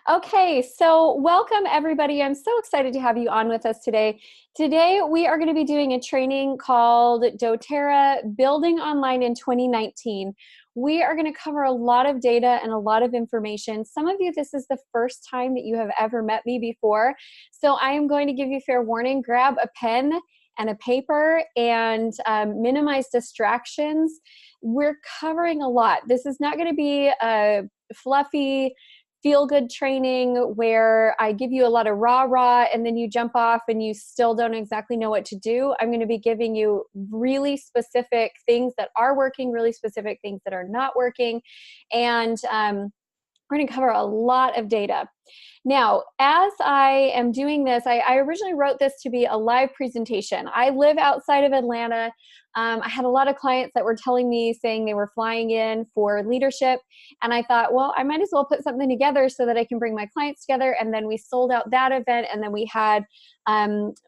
Okay, so welcome everybody. I'm so excited to have you on with us today. Today we are going to be doing a training called doTERRA Building Online in 2019. We are going to cover a lot of data and a lot of information. Some of you, this is the first time that you have ever met me before. So I am going to give you fair warning. Grab a pen and a paper and minimize distractions. We're covering a lot. This is not going to be a fluffy, feel-good training where I give you a lot of rah-rah and then you jump off and you still don't exactly know what to do. I'm going to be giving you really specific things that are working, really specific things that are not working, and we're going to cover a lot of data. Now, as I am doing this, I originally wrote this to be a live presentation. I live outside of Atlanta. I had a lot of clients that were telling me, saying they were flying in for leadership. And I thought, well, I might as well put something together so that I can bring my clients together. And then we sold out that event. And then we had,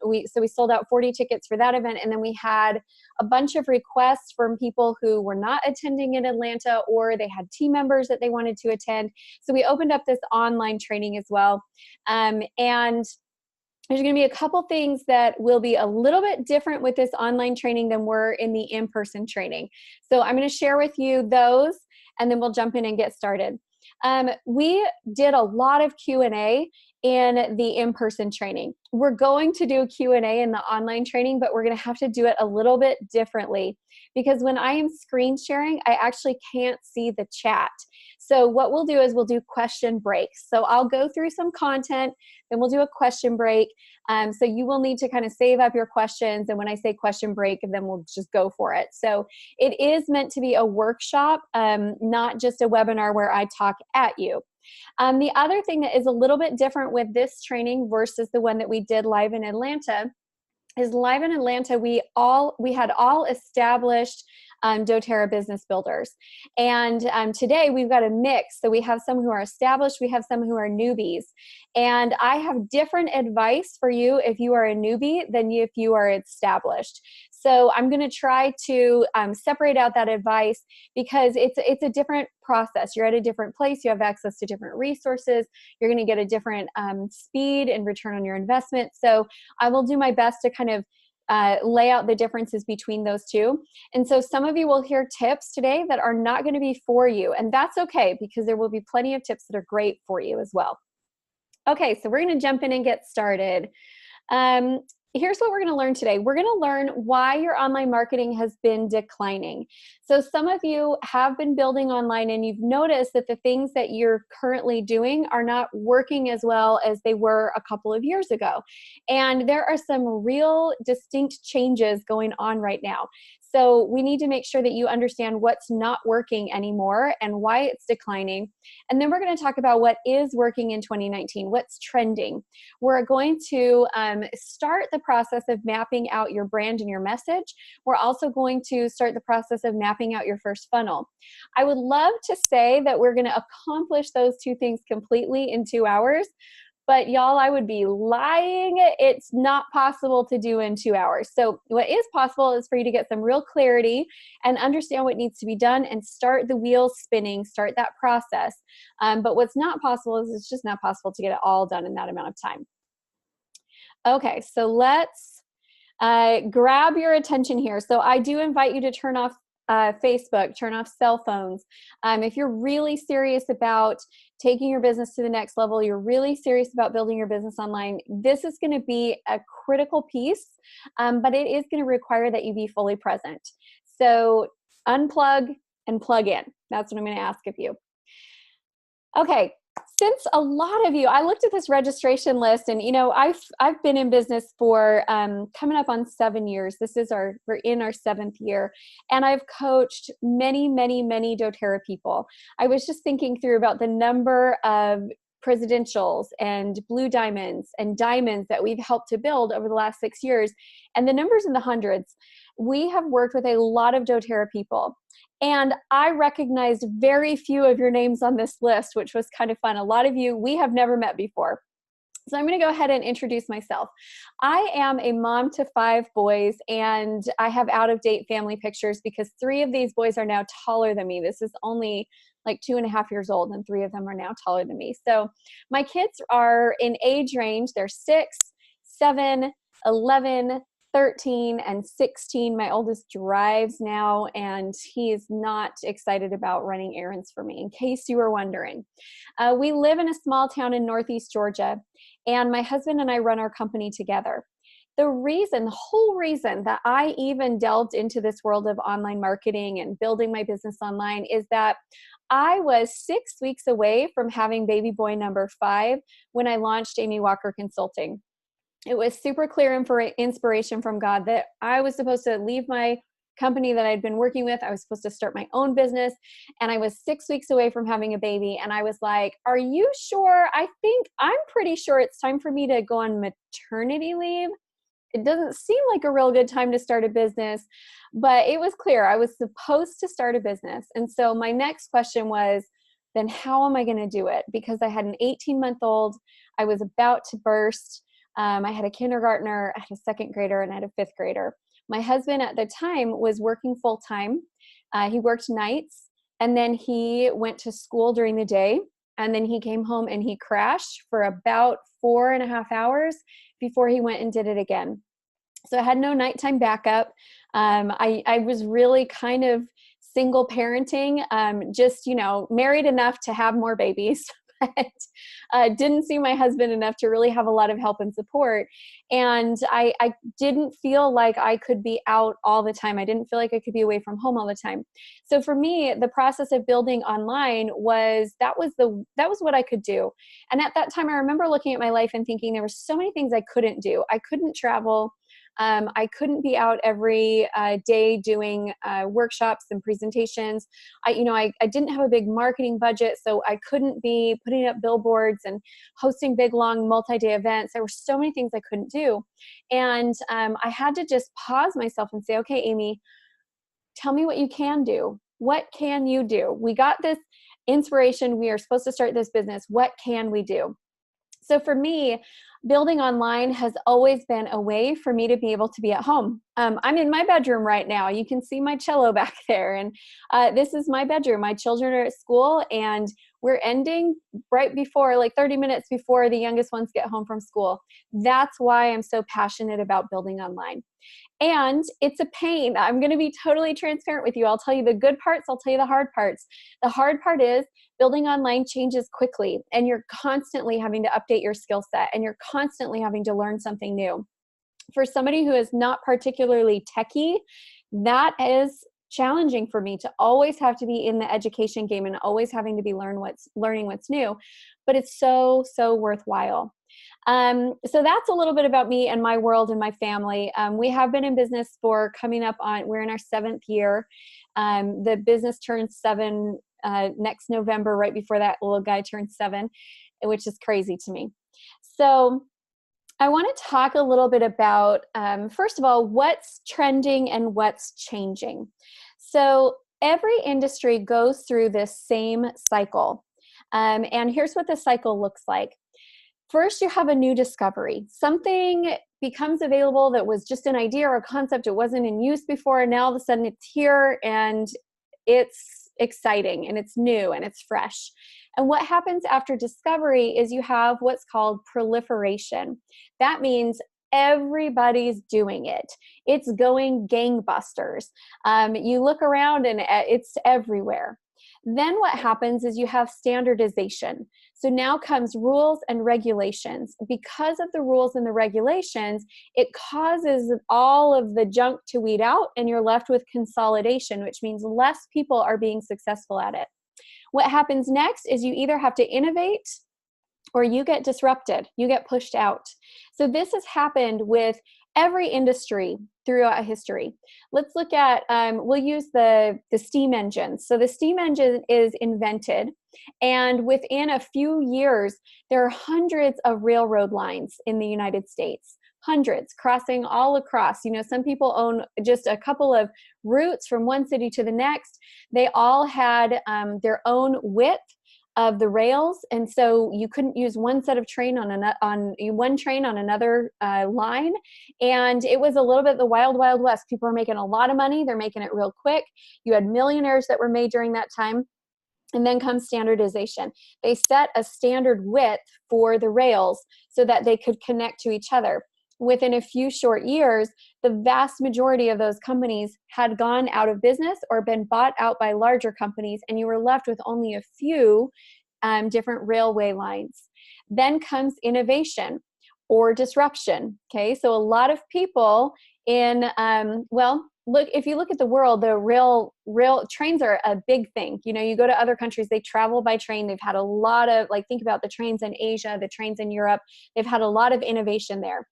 we sold out 40 tickets for that event. And then we had a bunch of requests from people who were not attending in Atlanta, or they had team members that they wanted to attend. So we opened up this online training as well. And there's going to be a couple things that will be a little bit different with this online training than were in the in-person training. So I'm going to share with you those, and then we'll jump in and get started. We did a lot of Q&A in the in-person training. We're going to do a Q&A in the online training, but we're going to have to do it a little bit differently, because when I am screen sharing, I actually can't see the chat. So what we'll do is we'll do question breaks. So I'll go through some content, then we'll do a question break. So you will need to kind of save up your questions. And when I say question break, then we'll just go for it. So it is meant to be a workshop, not just a webinar where I talk at you. The other thing that is a little bit different with this training versus the one that we did live in Atlanta is live in Atlanta, we had all established doTERRA business builders. And today we've got a mix. So we have some who are established, we have some who are newbies. And I have different advice for you if you are a newbie than if you are established. So I'm going to try to separate out that advice, because it's a different process. You're at a different place. You have access to different resources. You're going to get a different speed and return on your investment. So I will do my best to kind of lay out the differences between those two. And so some of you will hear tips today that are not going to be for you. And that's okay, because there will be plenty of tips that are great for you as well. Okay, so we're going to jump in and get started. Here's what we're going to learn today. We're going to learn why your online marketing has been declining. So some of you have been building online and you've noticed that the things that you're currently doing are not working as well as they were a couple of years ago. And there are some real distinct changes going on right now. So we need to make sure that you understand what's not working anymore and why it's declining. And then we're going to talk about what is working in 2019, what's trending. We're going to start the process of mapping out your brand and your message. We're also going to start the process of mapping out your first funnel. I would love to say that we're going to accomplish those two things completely in 2 hours. But y'all, I would be lying. It's not possible to do in 2 hours. So what is possible is for you to get some real clarity and understand what needs to be done and start the wheels spinning, start that process. But what's not possible is it's just not possible to get it all done in that amount of time. Okay, so let's grab your attention here. So I do invite you to turn off Facebook, turn off cell phones. If you're really serious about taking your business to the next level, you're really serious about building your business online, this is going to be a critical piece, but it is going to require that you be fully present. So unplug and plug in. That's what I'm going to ask of you. Okay. Since a lot of you, I looked at this registration list, and I've been in business for coming up on 7 years. We're in our 7th year, and I've coached many, many, many doTERRA people. I was just thinking through about the number of presidentials and blue diamonds and diamonds that we've helped to build over the last 6 years, and the numbers in the hundreds. We have worked with a lot of doTERRA people. And I recognized very few of your names on this list, which was kind of fun. A lot of you we have never met before. So I'm going to go ahead and introduce myself. I am a mom to 5 boys, and I have out-of-date family pictures because 3 of these boys are now taller than me. This is only like 2.5 years old, and 3 of them are now taller than me. So my kids are in age range. They're 6, 7, 11, 13, and 16. My oldest drives now, and he is not excited about running errands for me, in case you were wondering. We live in a small town in Northeast Georgia, and my husband and I run our company together. The whole reason that I even delved into this world of online marketing and building my business online is that I was 6 weeks away from having baby boy number 5 when I launched Amy Walker Consulting. It was super clear inspiration from God that I was supposed to leave my company that I'd been working with. I was supposed to start my own business, and I was 6 weeks away from having a baby. And I was like, are you sure? I'm pretty sure it's time for me to go on maternity leave. It doesn't seem like a real good time to start a business, but it was clear I was supposed to start a business. And so my next question was, then how am I going to do it? Because I had an 18-month-old, I was about to burst. I had a kindergartner, I had a second grader, and I had a fifth grader. My husband at the time was working full time. He worked nights, and then he went to school during the day. And then he came home and he crashed for about 4.5 hours before he went and did it again. So I had no nighttime backup. I was really kind of single parenting, just, married enough to have more babies, but didn't see my husband enough to really have a lot of help and support. And I didn't feel like I could be out all the time. I didn't feel like I could be away from home all the time. So for me, the process of building online was what I could do. And at that time, I remember looking at my life and thinking there were so many things I couldn't do. I couldn't travel. I couldn't be out every day doing workshops and presentations. I didn't have a big marketing budget, so I couldn't be putting up billboards and hosting big, long, multi-day events. There were so many things I couldn't do. And I had to just pause myself and say, okay, Amy, tell me what you can do. What can you do? We got this inspiration. We are supposed to start this business. What can we do? So for me, building online has always been a way for me to be able to be at home. I'm in my bedroom right now. You can see my cello back there. And this is my bedroom. My children are at school, and we're ending right before, like 30 minutes before the youngest ones get home from school. That's why I'm so passionate about building online. And it's a pain. I'm going to be totally transparent with you. I'll tell you the good parts. I'll tell you the hard parts. The hard part is building online changes quickly, and you're constantly having to update your skill set, and you're constantly having to learn something new. For somebody who is not particularly techie, that is challenging for me to always have to be in the education game and always having to be learning what's new. But it's so, so worthwhile. So that's a little bit about me and my world and my family. We have been in business we're in our 7th year. The business turns 7 next November, right before that little guy turns 7, which is crazy to me. So I want to talk a little bit about, first of all, what's trending and what's changing. So every industry goes through this same cycle. And here's what the cycle looks like. First, you have a new discovery. Something becomes available that was just an idea or a concept. It wasn't in use before, and now all of a sudden it's here, and it's exciting, and it's new, and it's fresh. And what happens after discovery is you have what's called proliferation. That means everybody's doing it. It's going gangbusters. You look around and it's everywhere. Then what happens is you have standardization. So now comes rules and regulations. Because of the rules and the regulations, it causes all of the junk to weed out, and you're left with consolidation, which means less people are being successful at it. What happens next is you either have to innovate or you get disrupted, you get pushed out. So this has happened with every industry throughout history. Let's look at, we'll use the steam engine. So the steam engine is invented, and within a few years, there are hundreds of railroad lines in the United States. Hundreds, crossing all across. Some people own just a couple of routes from one city to the next. They all had their own width of the rails, and so you couldn't use one set of train on one train on another line. And it was a little bit the wild, wild west. People were making a lot of money. They're making it real quick. You had millionaires that were made during that time. And then comes standardization. They set a standard width for the rails so that they could connect to each other. Within a few short years, the vast majority of those companies had gone out of business or been bought out by larger companies, and you were left with only a few different railway lines. Then comes innovation or disruption. Okay, so a lot of people in, look, if you look at the world, the rail trains are a big thing. You know, you go to other countries, they travel by train. They've had a lot of, like, think about the trains in Asia, the trains in Europe. They've had a lot of innovation there.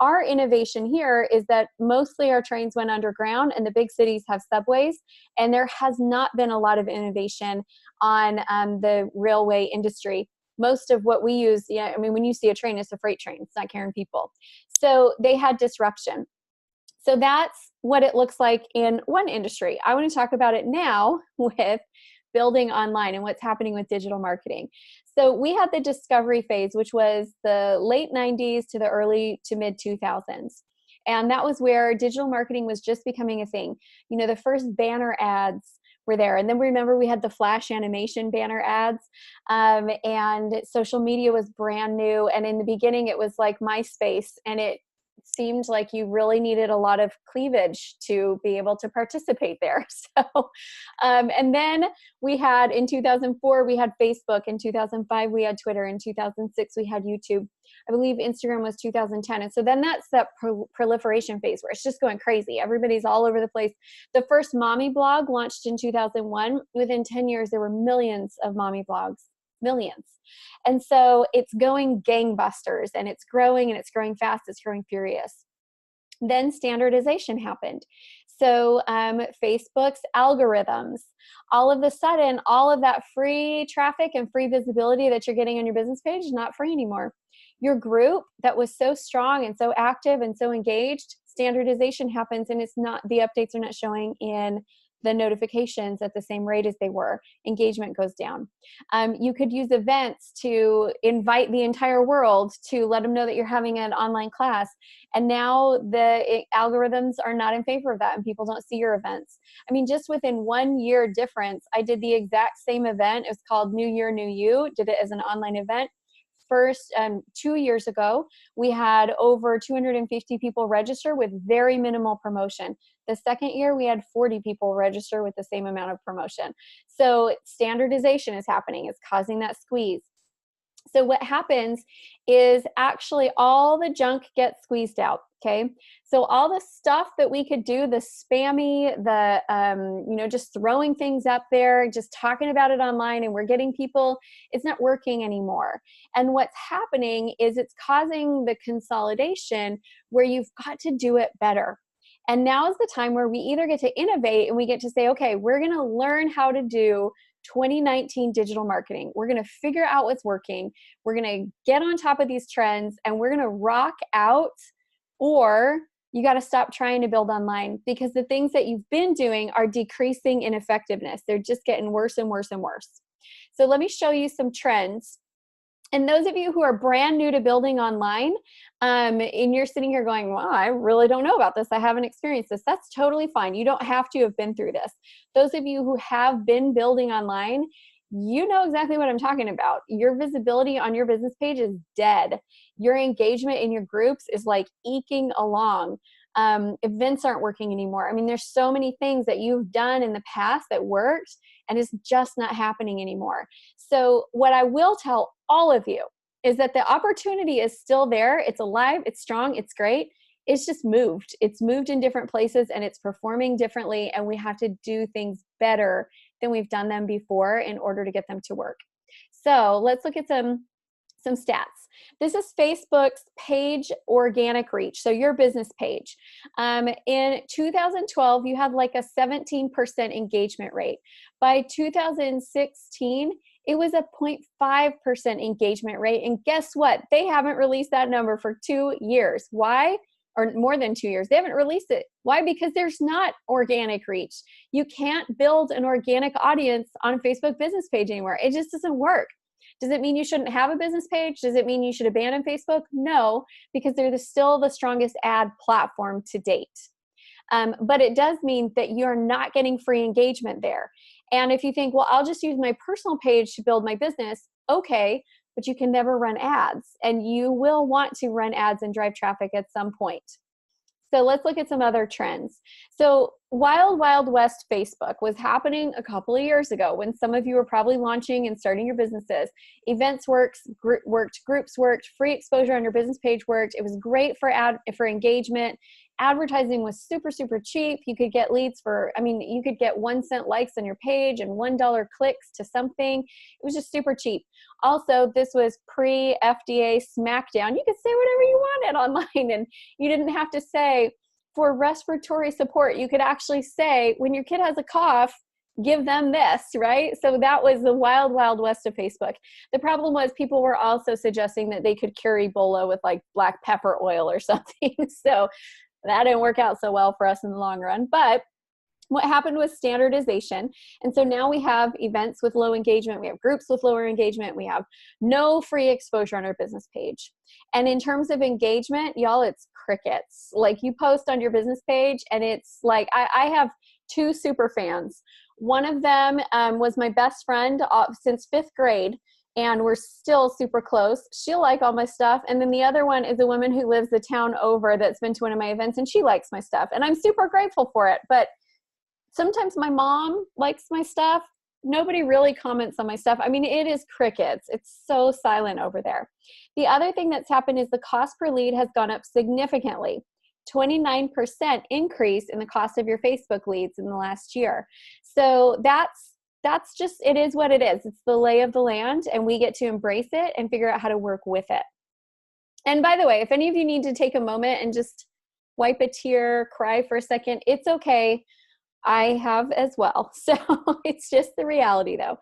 Our innovation here is that mostly our trains went underground and the big cities have subways, and there has not been a lot of innovation on the railway industry. Most of what we use, I mean, when you see a train, it's a freight train. It's not carrying people. So they had disruption. So that's what it looks like in one industry. I want to talk about it now with building online and what's happening with digital marketing. So we had the discovery phase, which was the late 90s to the early to mid 2000s. And that was where digital marketing was just becoming a thing. You know, the first banner ads were there. And then remember, we had the flash animation banner ads, and social media was brand new. And in the beginning, it was like MySpace, and it seemed like you really needed a lot of cleavage to be able to participate there. So, and then we had, in 2004, we had Facebook. In 2005, we had Twitter. In 2006, we had YouTube. I believe Instagram was 2010. And so then that's that proliferation phase where it's just going crazy. Everybody's all over the place. The first mommy blog launched in 2001. Within 10 years, there were millions of mommy blogs. Millions. And so it's going gangbusters, and it's growing fast. It's growing furious. Then standardization happened. So Facebook's algorithms, all of a sudden, all of that free traffic and free visibility that you're getting on your business page is not free anymore. Your group that was so strong and so active and so engaged, standardization happens, and it's not, the updates are not showing in the notifications at the same rate as they were. Engagement goes down. You could use events to invite the entire world to let them know that you're having an online class. And now the algorithms are not in favor of that, and people don't see your events. I mean, just within 1 year difference, I did the exact same event. It was called New Year, New You, did it as an online event. First, 2 years ago, we had over 250 people register with very minimal promotion. The second year, we had 40 people register with the same amount of promotion. So standardization is happening. It's causing that squeeze. So what happens is actually all the junk gets squeezed out, okay? So all the stuff that we could do, the spammy, the, just throwing things up there, just talking about it online, and we're getting people, it's not working anymore. And what's happening is it's causing the consolidation where you've got to do it better. And now is the time where we either get to innovate and we get to say, okay, we're going to learn how to do 2019 digital marketing. We're going to figure out what's working. We're going to get on top of these trends, and we're going to rock out, or you got to stop trying to build online, because the things that you've been doing are decreasing in effectiveness. They're just getting worse and worse and worse. So let me show you some trends. And those of you who are brand new to building online, and you're sitting here going, well, I really don't know about this. I haven't experienced this. That's totally fine. You don't have to have been through this. Those of you who have been building online, you know exactly what I'm talking about. Your visibility on your business page is dead. Your engagement in your groups is like eking along. Events aren't working anymore. I mean, there's so many things that you've done in the past that worked, and it's just not happening anymore. So what I will tell all of you is that the opportunity is still there. It's alive, it's strong, it's great. It's just moved. It's moved in different places, and it's performing differently, and we have to do things better than we've done them before in order to get them to work. So let's look at some stats. This is Facebook's page organic reach, so your business page. In 2012, you had like a 17% engagement rate. By 2016, it was a 0.5% engagement rate. And guess what? They haven't released that number for 2 years. Why? Or more than 2 years. They haven't released it. Why? Because there's not organic reach. You can't build an organic audience on a Facebook business page anymore. It just doesn't work. Does it mean you shouldn't have a business page? Does it mean you should abandon Facebook? No, because they're still the strongest ad platform to date. But it does mean that you're not getting free engagement there. And if you think, well, I'll just use my personal page to build my business, okay, but you can never run ads, and you will want to run ads and drive traffic at some point. So let's look at some other trends. So Wild Wild West Facebook was happening a couple of years ago when some of you were probably launching and starting your businesses. Events worked, groups worked, free exposure on your business page worked. It was great for engagement. Advertising was super, super cheap. You could get leads for, you could get 1 cent likes on your page and $1 clicks to something. It was just super cheap. Also, this was pre-FDA smackdown. You could say whatever you wanted online, and you didn't have to say, for respiratory support, you could actually say, when your kid has a cough, give them this, right? So that was the wild, wild west of Facebook. The problem was people were also suggesting that they could cure Ebola with like black pepper oil or something. So that didn't work out so well for us in the long run. But what happened was standardization. And so now we have events with low engagement. We have groups with lower engagement. We have no free exposure on our business page. And in terms of engagement, y'all, it's crickets. Like, you post on your business page and it's like, I have 2 super fans. One of them was my best friend since 5th grade. And we're still super close. She'll like all my stuff. And then the other one is a woman who lives the town over that's been to one of my events, and she likes my stuff. And I'm super grateful for it. But sometimes my mom likes my stuff. Nobody really comments on my stuff. It is crickets. It's so silent over there. The other thing that's happened is the cost per lead has gone up significantly. 29% increase in the cost of your Facebook leads in the last year. So that's just, it is what it is. It's the lay of the land, and we get to embrace it and figure out how to work with it. And by the way, if any of you need to take a moment and just wipe a tear, cry for a second, it's okay. I have as well. So it's just the reality though.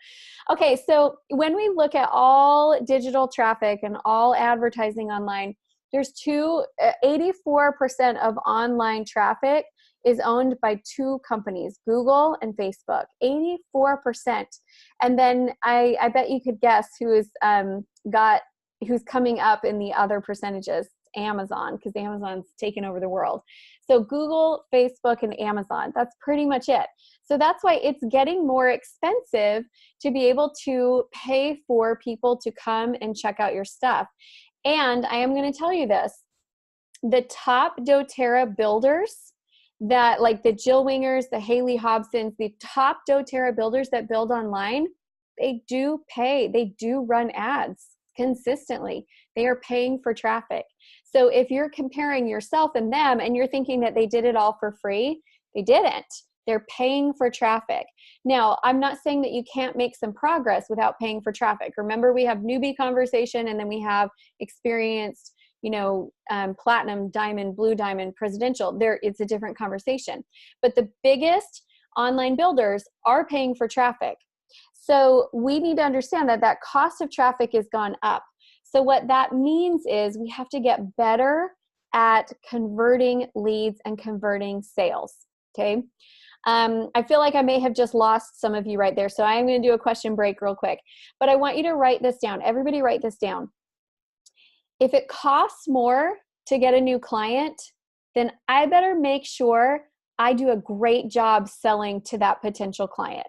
Okay, so when we look at all digital traffic and all advertising online, there's 84% of online traffic is owned by 2 companies, Google and Facebook, 84%. And then I bet you could guess who's coming up in the other percentages. Amazon, because Amazon's taken over the world. So Google, Facebook, and Amazon, that's pretty much it. So that's why it's getting more expensive to be able to pay for people to come and check out your stuff. And I am going to tell you this, the top doTERRA builders, that like the Jill Wingers, the Haley Hobsons, the top doTERRA builders that build online, they do pay, they do run ads consistently. They are paying for traffic. So if you're comparing yourself and them and you're thinking that they did it all for free, they didn't. They're paying for traffic. Now, I'm not saying that you can't make some progress without paying for traffic. Remember, we have newbie conversation, and then we have experienced, platinum, diamond, blue diamond, presidential. It's a different conversation. But the biggest online builders are paying for traffic. So we need to understand that that cost of traffic has gone up. So what that means is we have to get better at converting leads and converting sales, okay? I feel like I may have just lost some of you right there, so I'm going to do a question break real quick. But I want you to write this down. Everybody write this down. If it costs more to get a new client, then I better make sure I do a great job selling to that potential client.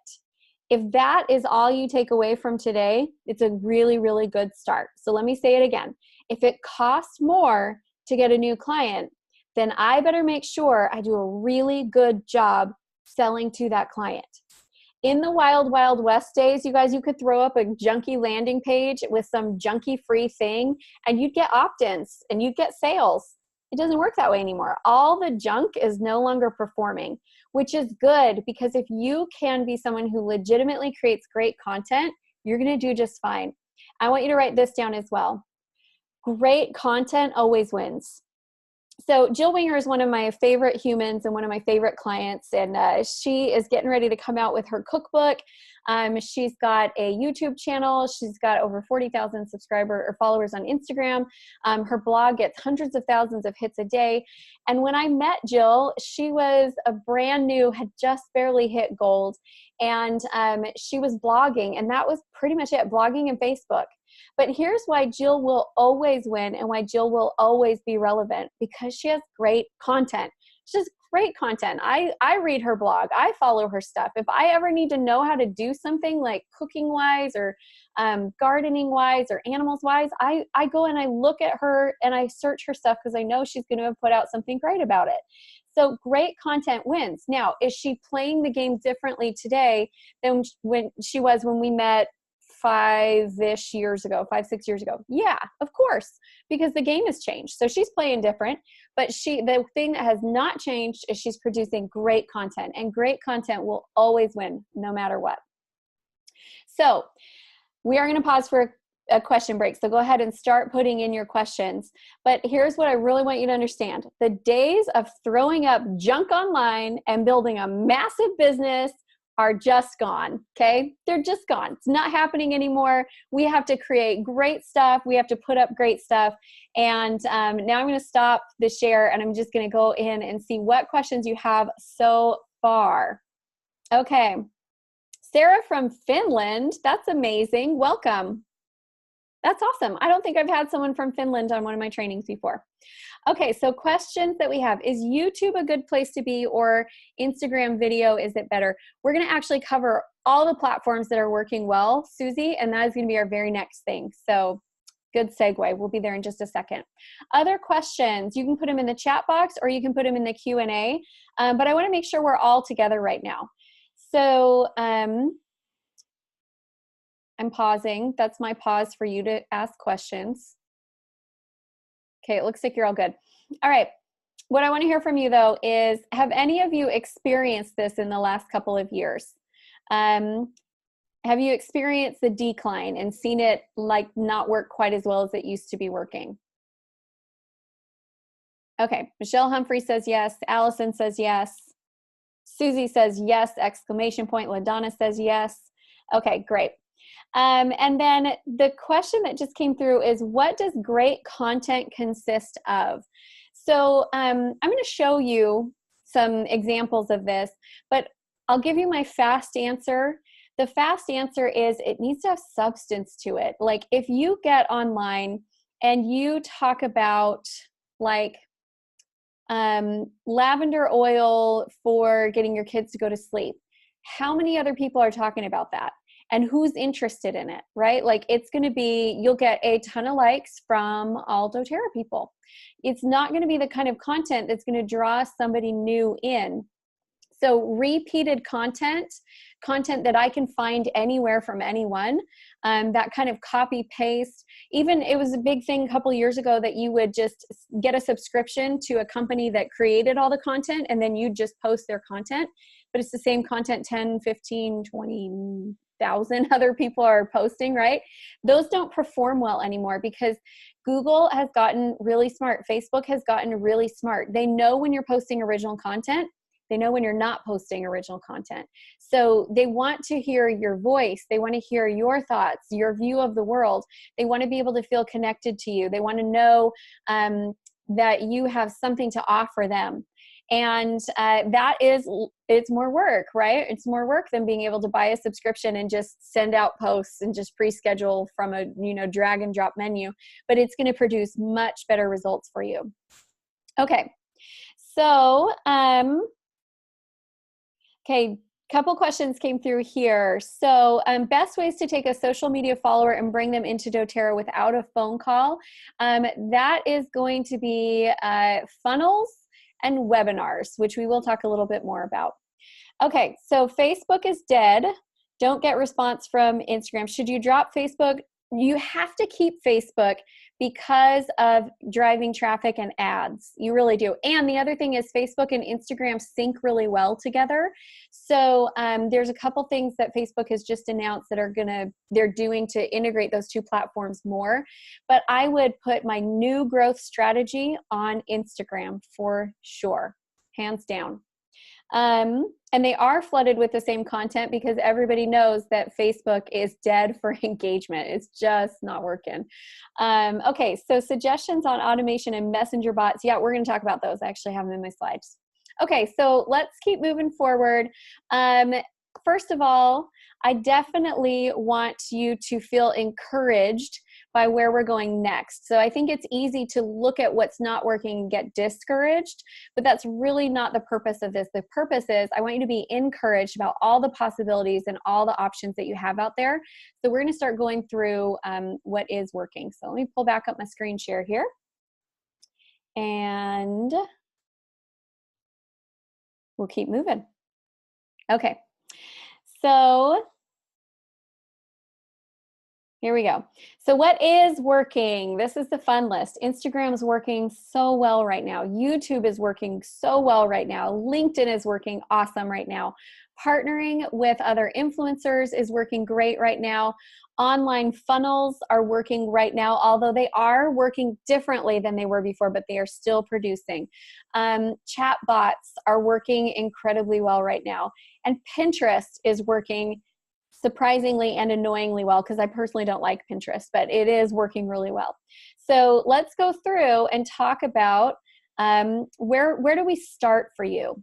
If that is all you take away from today, it's a really, really good start. So let me say it again. If it costs more to get a new client, then I better make sure I do a really good job selling to that client. In the wild, wild west days, you guys, you could throw up a junky landing page with some junky free thing and you'd get opt-ins and you'd get sales. It doesn't work that way anymore. All the junk is no longer performing, which is good, because if you can be someone who legitimately creates great content, you're going to do just fine. I want you to write this down as well. Great content always wins. So Jill Winger is one of my favorite humans and one of my favorite clients, and she is getting ready to come out with her cookbook. She's got a YouTube channel. She's got over 40,000 subscribers or followers on Instagram. Her blog gets hundreds of thousands of hits a day. And when I met Jill, she was a brand new, had just barely hit gold. And she was blogging, and that was pretty much it, blogging and Facebook. But here's why Jill will always win and why Jill will always be relevant, because she has great content. She has great content. I read her blog. I follow her stuff. If I ever need to know how to do something like cooking wise or gardening wise or animals wise, I go and I look at her and I search her stuff because I know she's going to put out something great about it. So great content wins. Now, is she playing the game differently today than when we met 5-6 years ago? Yeah, of course, because the game has changed. So she's playing different, but the thing that has not changed is she's producing great content, and great content will always win no matter what. So we are going to pause for a question break. So go ahead and start putting in your questions. But here's what I really want you to understand. The days of throwing up junk online and building a massive business are just gone, okay? They're just gone. It's not happening anymore. We have to create great stuff. We have to put up great stuff. And now I'm going to stop the share, and I'm just going to go in and see what questions you have so far. Okay. Sarah from Finland, that's amazing. Welcome. That's awesome. I don't think I've had someone from Finland on one of my trainings before. Okay, so questions that we have. Is YouTube a good place to be, or Instagram video, is it better? We're going to actually cover all the platforms that are working well, Susie, and that is going to be our very next thing. So good segue. We'll be there in just a second. Other questions, you can put them in the chat box or you can put them in the Q&A, but I want to make sure we're all together right now. So I'm pausing. That's my pause for you to ask questions. Okay, it looks like you're all good. All right. What I want to hear from you, though, is have any of you experienced this in the last couple of years? Have you experienced the decline and seen it like not work quite as well as it used to be working? Okay, Michelle Humphrey says yes. Allison says yes. Susie says yes, exclamation point. LaDonna says yes. Okay, great. And then the question that just came through is, what does great content consist of? So I'm going to show you some examples of this, but I'll give you my fast answer. The fast answer is it needs to have substance to it. Like if you get online and you talk about like lavender oil for getting your kids to go to sleep, how many other people are talking about that? And who's interested in it, right? Like it's going to be, you'll get a ton of likes from all doTERRA people. It's not going to be the kind of content that's going to draw somebody new in. So repeated content that I can find anywhere from anyone, that kind of copy paste. Even it was a big thing a couple years ago that you would just get a subscription to a company that created all the content and then you just post their content. But it's the same content 10, 15, 20,000 other people are posting, right? Those don't perform well anymore because Google has gotten really smart. Facebook has gotten really smart. They know when you're posting original content. They know when you're not posting original content. So they want to hear your voice. They want to hear your thoughts, your view of the world. They want to be able to feel connected to you. They want to know that you have something to offer them. And it's more work, right? It's more work than being able to buy a subscription and just send out posts and just pre-schedule from a, drag and drop menu, but it's going to produce much better results for you. Okay. So, okay, couple questions came through here. So best ways to take a social media follower and bring them into doTERRA without a phone call. That is going to be funnels and webinars, which we will talk a little bit more about. Okay, so Facebook is dead. Don't get response from Instagram. Should you drop Facebook? You have to keep Facebook because of driving traffic and ads. You really do. And the other thing is Facebook and Instagram sync really well together. So there's a couple things that Facebook has just announced that they're doing to integrate those two platforms more. But I would put my new growth strategy on Instagram for sure, hands down. And they are flooded with the same content because everybody knows that Facebook is dead for engagement. It's just not working. Okay, so suggestions on automation and messenger bots. Yeah, we're going to talk about those. I actually have them in my slides. Okay, so let's keep moving forward. First of all, I definitely want you to feel encouraged by where we're going next. So I think it's easy to look at what's not working and get discouraged, but that's really not the purpose of this. The purpose is I want you to be encouraged about all the possibilities and all the options that you have out there. So we're going to start going through what is working. So let me pull back up my screen share here. And we'll keep moving. Okay, so here we go. So what is working? This is the fun list. Instagram is working so well right now. YouTube is working so well right now. LinkedIn is working awesome right now. Partnering with other influencers is working great right now. Online funnels are working right now, although they are working differently than they were before, but they are still producing. Chat bots are working incredibly well right now. And Pinterest is working surprisingly and annoyingly well, because I personally don't like Pinterest, but it is working really well. So let's go through and talk about where do we start for you?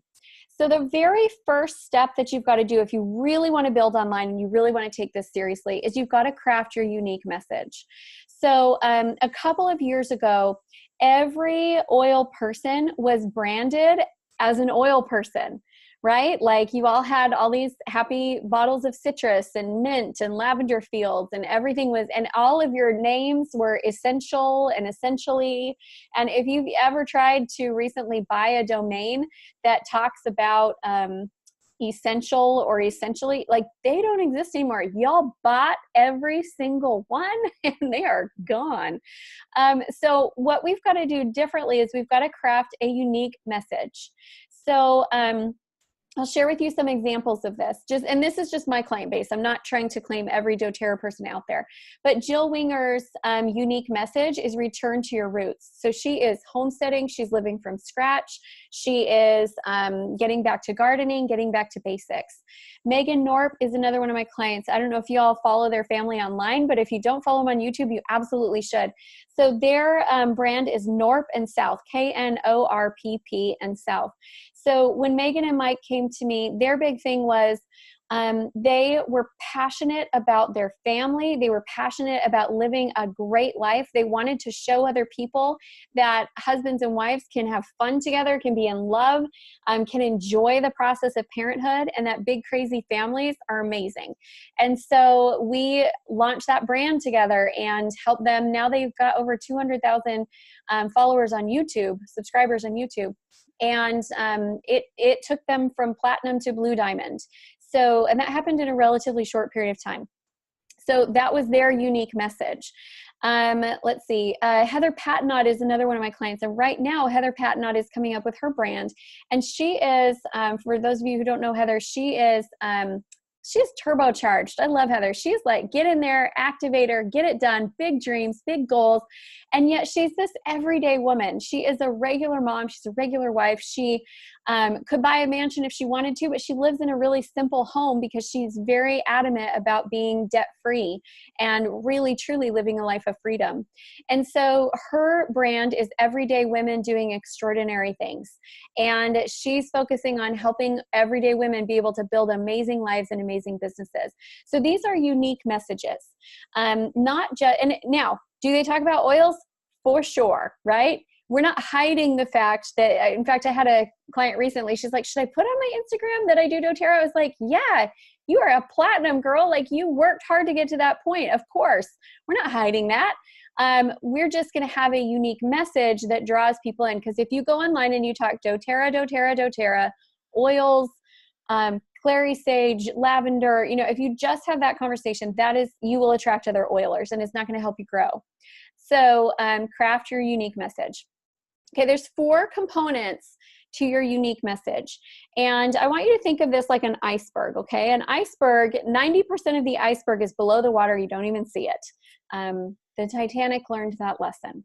So the very first step that you've got to do if you really want to build online and you really want to take this seriously is you've got to craft your unique message. So a couple of years ago, every oil person was branded as an oil person, right? Like you all had all these happy bottles of citrus and mint and lavender fields and everything was, and all of your names were essential and essentially. And if you've ever tried to recently buy a domain that talks about essential or essentially, like they don't exist anymore. Y'all bought every single one and they are gone. So what we've got to do differently is we've got to craft a unique message. So, I'll share with you some examples of this. And this is just my client base. I'm not trying to claim every doTERRA person out there. But Jill Winger's unique message is return to your roots. So she is homesteading. She's living from scratch. She is getting back to gardening, getting back to basics. Megan Norp is another one of my clients. I don't know if you all follow their family online, but if you don't follow them on YouTube, you absolutely should. So their brand is Norp and South, K-N-O-R-P-P and South. So when Megan and Mike came to me, their big thing was they were passionate about their family. They were passionate about living a great life. They wanted to show other people that husbands and wives can have fun together, can be in love, can enjoy the process of parenthood, and that big, crazy families are amazing. And so we launched that brand together and helped them. Now they've got over 200,000 followers on YouTube, subscribers on YouTube. And it took them from platinum to blue diamond. So, and that happened in a relatively short period of time. So that was their unique message. Let's see. Heather Patnod is another one of my clients. And right now, Heather Patnod is coming up with her brand. And she is, for those of you who don't know Heather, she's turbocharged. I love Heather. She's like, get in there, activate her, get it done, big dreams, big goals. And yet she's this everyday woman. She is a regular mom. She's a regular wife. She could buy a mansion if she wanted to, but she lives in a really simple home because she's very adamant about being debt-free and really, truly living a life of freedom. And so her brand is Everyday Women Doing Extraordinary Things. And she's focusing on helping everyday women be able to build amazing lives and amazing businesses. So these are unique messages. Not just, and now, do they talk about oils? For sure, right? We're not hiding the fact that, in fact, I had a client recently, she's like, should I put on my Instagram that I do doTERRA? I was like, yeah, you are a platinum girl. Like you worked hard to get to that point. Of course, we're not hiding that. We're just going to have a unique message that draws people in. Because if you go online and you talk doTERRA, doTERRA, doTERRA, oils, clary sage, lavender, if you just have that conversation, you will attract other oilers and it's not going to help you grow. So craft your unique message. Okay, there's 4 components to your unique message. And I want you to think of this like an iceberg, okay? An iceberg, 90% of the iceberg is below the water. You don't even see it. The Titanic learned that lesson.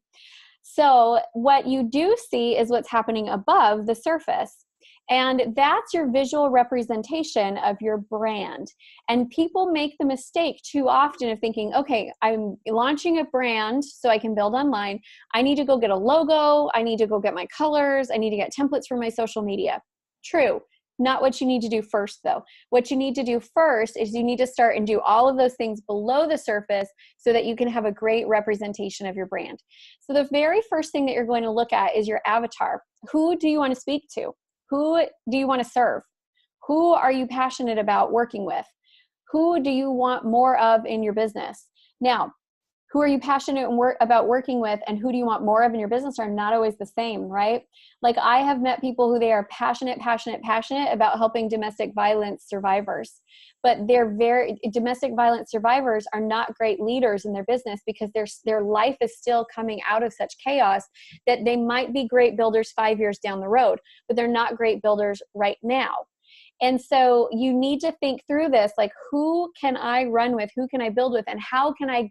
So what you do see is what's happening above the surface. And that's your visual representation of your brand. And people make the mistake too often of thinking, okay, I'm launching a brand so I can build online. I need to go get a logo. I need to go get my colors. I need to get templates for my social media. True. not what you need to do first, though. What you need to do first is you need to start and do all of those things below the surface so that you can have a great representation of your brand. So the very first thing that you're going to look at is your avatar. Who do you want to speak to? Who do you want to serve? Who are you passionate about working with? Who do you want more of in your business? Now, who are you passionate about working with, and who do you want more of in your business are not always the same, right? Like, I have met people who they are passionate about helping domestic violence survivors, but domestic violence survivors are not great leaders in their business because their life is still coming out of such chaos that they might be great builders 5 years down the road, but they're not great builders right now. And so you need to think through this, like, who can I run with? Who can I build with? And how can I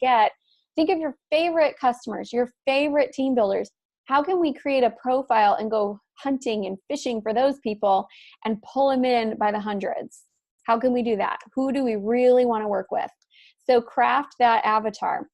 think of your favorite customers, your favorite team builders. How can we create a profile and go hunting and fishing for those people and pull them in by the hundreds? How can we do that? Who do we really want to work with? So craft that avatar.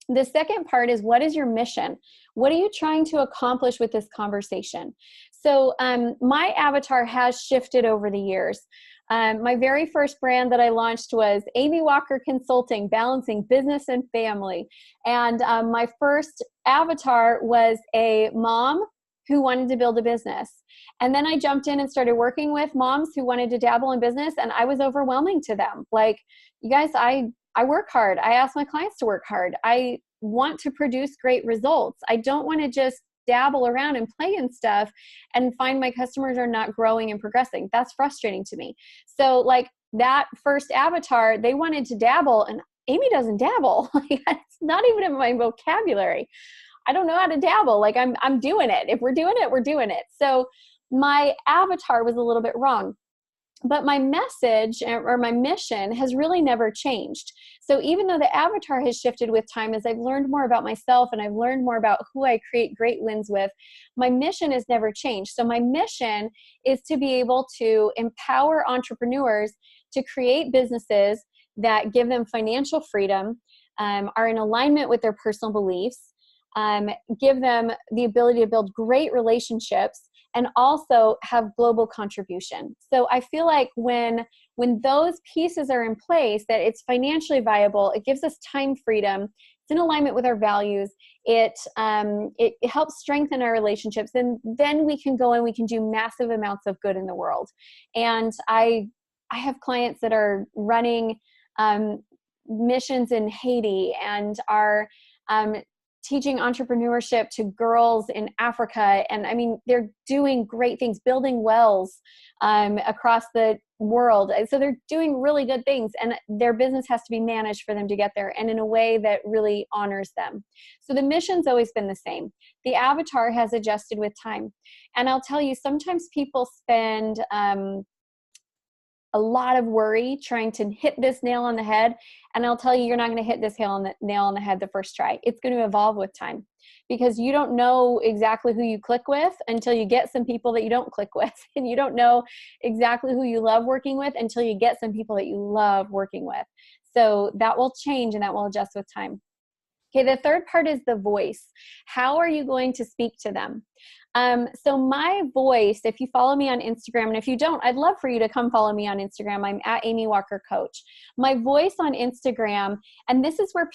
The second part is, what is your mission? What are you trying to accomplish with this conversation? So my avatar has shifted over the years. My very first brand that I launched was Amy Walker Consulting, balancing business and family. And my first avatar was a mom who wanted to build a business. And then I jumped in and started working with moms who wanted to dabble in business, and I was overwhelming to them. Like, you guys, I work hard. I ask my clients to work hard. I want to produce great results. I don't want to just dabble around and play and stuff and find my customers are not growing and progressing. That's frustrating to me. So like that first avatar, they wanted to dabble, and Amy doesn't dabble. It's not even in my vocabulary. I don't know how to dabble. Like I'm doing it. If we're doing it, we're doing it. So my avatar was a little bit wrong. But my message or my mission has really never changed. So even though the avatar has shifted with time, as I've learned more about myself and I've learned more about who I create great wins with, my mission has never changed. So my mission is to be able to empower entrepreneurs to create businesses that give them financial freedom, are in alignment with their personal beliefs, give them the ability to build great relationships, and also have global contribution. So I feel like when those pieces are in place, that it's financially viable, it gives us time freedom, it's in alignment with our values, it helps strengthen our relationships, and then we can go and we can do massive amounts of good in the world. And I have clients that are running missions in Haiti and are teaching entrepreneurship to girls in Africa. And I mean, they're doing great things, building wells across the world. So they're doing really good things, and their business has to be managed for them to get there and in a way that really honors them. So the mission's always been the same. The avatar has adjusted with time. And I'll tell you, sometimes people spend a lot of worry trying to hit this nail on the head. And I'll tell you, you're not going to hit this nail on the head the first try. It's going to evolve with time, because you don't know exactly who you click with until you get some people that you don't click with. And you don't know exactly who you love working with until you get some people that you love working with. So that will change and that will adjust with time. Okay, the third part is the voice. How are you going to speak to them? So my voice, if you follow me on Instagram, and if you don't, I'd love for you to come follow me on Instagram. I'm at Amy Walker Coach. My voice on Instagram, and this is where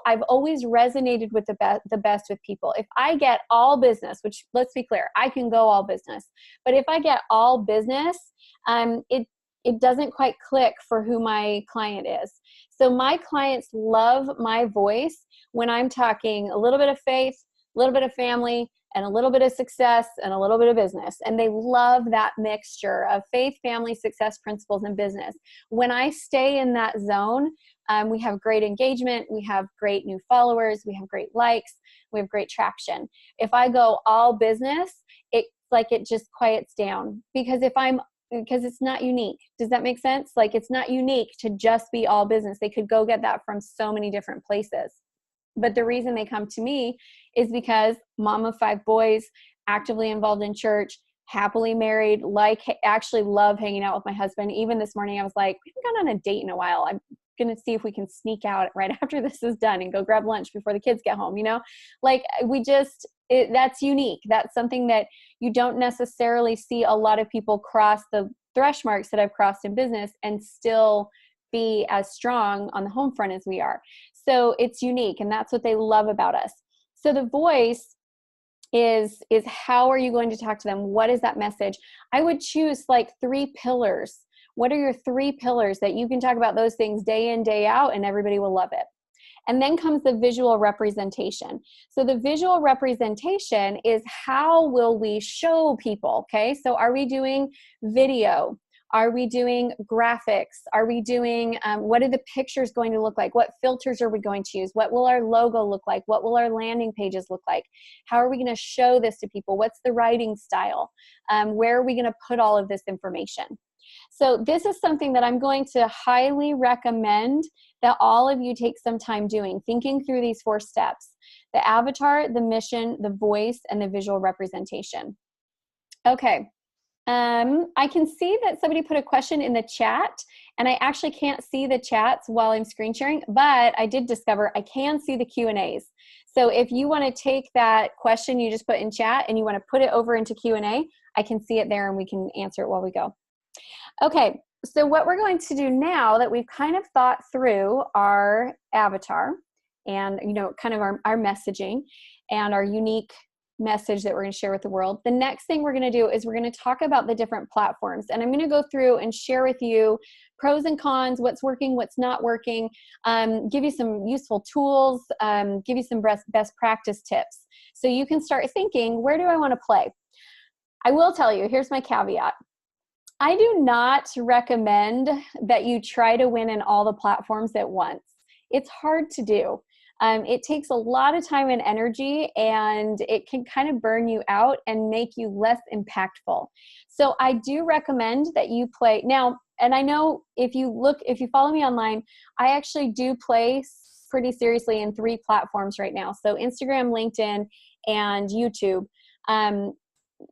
I've always resonated with the best with people. If I get all business, which, let's be clear, I can go all business, but if I get all business, it doesn't quite click for who my client is. So my clients love my voice when I'm talking a little bit of faith, a little bit of family, and a little bit of success, and a little bit of business. And they love that mixture of faith, family, success, principles, and business. When I stay in that zone, we have great engagement, we have great new followers, we have great likes, we have great traction. If I go all business, it's like it just quiets down, because it's not unique. Does that make sense? Like, it's not unique to just be all business. They could go get that from so many different places. But the reason they come to me is because mom of 5 boys, actively involved in church, happily married, actually love hanging out with my husband. Even this morning, I was like, we haven't gone on a date in a while. I'm going to see if we can sneak out right after this is done and go grab lunch before the kids get home, Like, that's unique. That's something that you don't necessarily see a lot of people cross the thresh marks that I've crossed in business and still be as strong on the home front as we are. So it's unique, and that's what they love about us. So the voice is how are you going to talk to them? What is that message? I would choose like 3 pillars. What are your 3 pillars that you can talk about those things day in, day out, and everybody will love it? And then comes the visual representation. So the visual representation is how will we show people, okay? So are we doing video? Are we doing graphics? Are we doing, what are the pictures going to look like? What filters are we going to use? What will our logo look like? What will our landing pages look like? How are we going to show this to people? What's the writing style? Where are we going to put all of this information? So this is something that I'm going to highly recommend that all of you take some time doing, thinking through these 4 steps: the avatar, the mission, the voice, and the visual representation. Okay. I can see that somebody put a question in the chat, and I actually can't see the chats while I'm screen sharing, but I did discover I can see the Q&As. So if you want to take that question you just put in chat and you want to put it over into Q&A, I can see it there and we can answer it while we go. Okay, so what we're going to do now that we've kind of thought through our avatar and, you know, kind of our messaging and our unique message that we're going to share with the world, the next thing we're going to do is we're going to talk about the different platforms. And I'm going to go through and share with you pros and cons, what's working, what's not working, give you some useful tools, give you some best practice tips. So you can start thinking, where do I want to play? I will tell you, here's my caveat. I do not recommend that you try to win in all the platforms at once. It's hard to do. It takes a lot of time and energy, and it can kind of burn you out and make you less impactful. So I do recommend that you play now. And I know if you follow me online, I actually do play pretty seriously in 3 platforms right now. So Instagram, LinkedIn, and YouTube.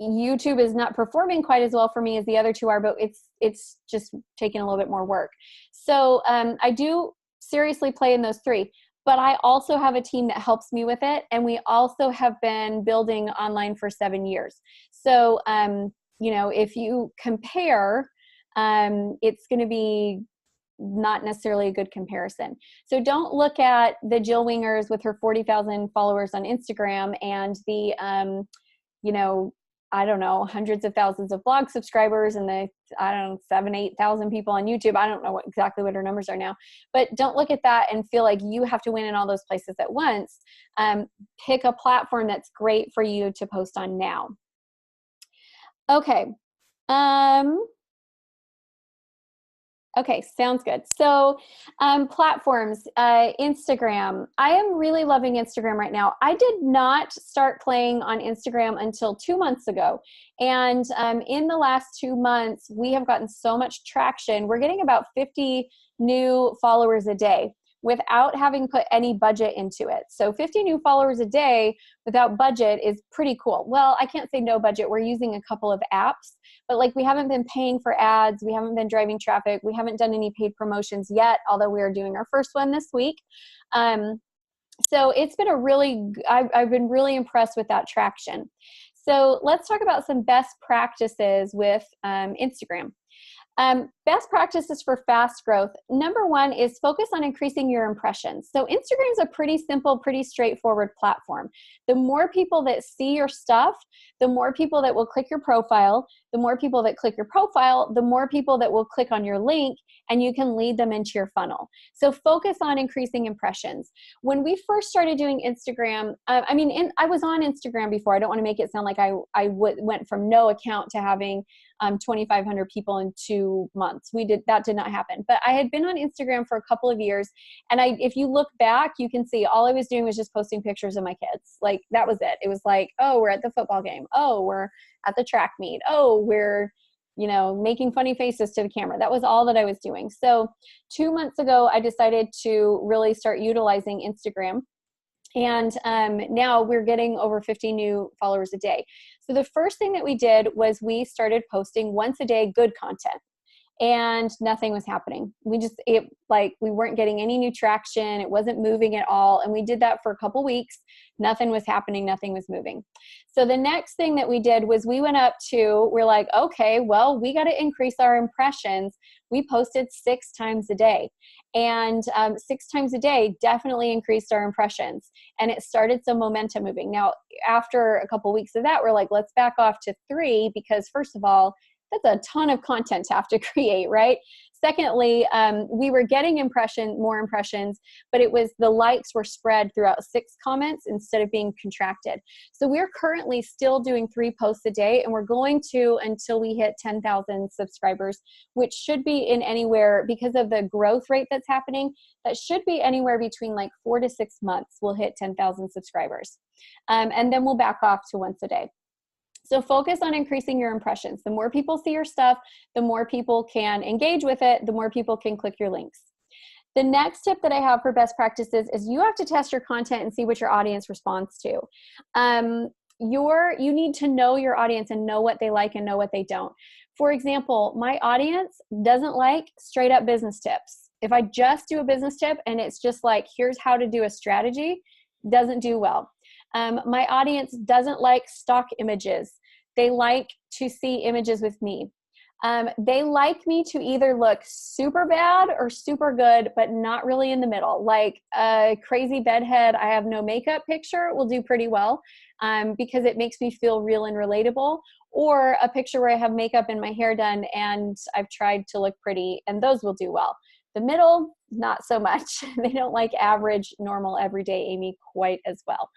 YouTube is not performing quite as well for me as the other 2 are, but it's just taking a little bit more work. So I do seriously play in those 3, but I also have a team that helps me with it. And we also have been building online for 7 years. So, you know, if you compare, it's going to be not necessarily a good comparison. So don't look at the Jill Wingers with her 40,000 followers on Instagram and the, you know, I don't know, hundreds of thousands of blog subscribers and the, I don't know, 7,000, 8,000 people on YouTube. I don't know exactly what her numbers are now, but don't look at that and feel like you have to win in all those places at once. Pick a platform that's great for you to post on now. Okay. Okay, sounds good. So platforms, Instagram. I am really loving Instagram right now. I did not start playing on Instagram until 2 months ago. And in the last 2 months, we have gotten so much traction. We're getting about 50 new followers a day without having put any budget into it. So 50 new followers a day without budget is pretty cool. Well, I can't say no budget. We're using a couple of apps, but like we haven't been paying for ads. We haven't been driving traffic. We haven't done any paid promotions yet, although we are doing our first one this week. So it's been I've been really impressed with that traction. So let's talk about some best practices with Instagram. Best practices for fast growth. Number 1 is focus on increasing your impressions. So Instagram is a pretty simple, pretty straightforward platform. The more people that see your stuff, the more people that will click your profile, the more people that click your profile, the more people that will click on your link, and you can lead them into your funnel. So focus on increasing impressions. When we first started doing Instagram, I was on Instagram before. I don't want to make it sound like I went from no account to having 2,500 people in 2 months. That did not happen. But I had been on Instagram for a couple of years, and if you look back, you can see all I was doing was just posting pictures of my kids. Like that was it. It was like, oh, we're at the football game. Oh, we're at the track meet. Oh, we're making funny faces to the camera. That was all that I was doing. So 2 months ago, I decided to really start utilizing Instagram. And now we're getting over 50 new followers a day. So the first thing that we did was we started posting once a day good content. and nothing was happening. We weren't getting any new traction. It wasn't moving at all. And we did that for a couple weeks. Nothing was happening. Nothing was moving. So the next thing that we did was we're like, okay, well, we got to increase our impressions. We posted 6 times a day, and 6 times a day definitely increased our impressions, and it started some momentum moving. Now, after a couple weeks of that, we're like, let's back off to 3, because first of all, that's a ton of content to have to create, right? Secondly, we were getting more impressions, but it was the likes were spread throughout 6 comments instead of being contracted. So we're currently still doing 3 posts a day, and we're going to until we hit 10,000 subscribers, which should be in anywhere, because of the growth rate that's happening, that should be anywhere between like 4 to 6 months. We'll hit 10,000 subscribers. And then we'll back off to once a day. So focus on increasing your impressions. The more people see your stuff, the more people can engage with it, the more people can click your links. The next tip that I have for best practices is you have to test your content and see what your audience responds to. You need to know your audience and know what they like and know what they don't. For example, my audience doesn't like straight up business tips. If I just do a business tip and it's just like, here's how to do a strategy, doesn't do well. My audience doesn't like stock images. They like to see images with me. They like me to either look super bad or super good, but not really in the middle. Like a crazy bedhead, I have no makeup picture will do pretty well, because it makes me feel real and relatable. Or a picture where I have makeup and my hair done and I've tried to look pretty, and those will do well. The middle, not so much. They don't like average, normal, everyday Amy quite as well.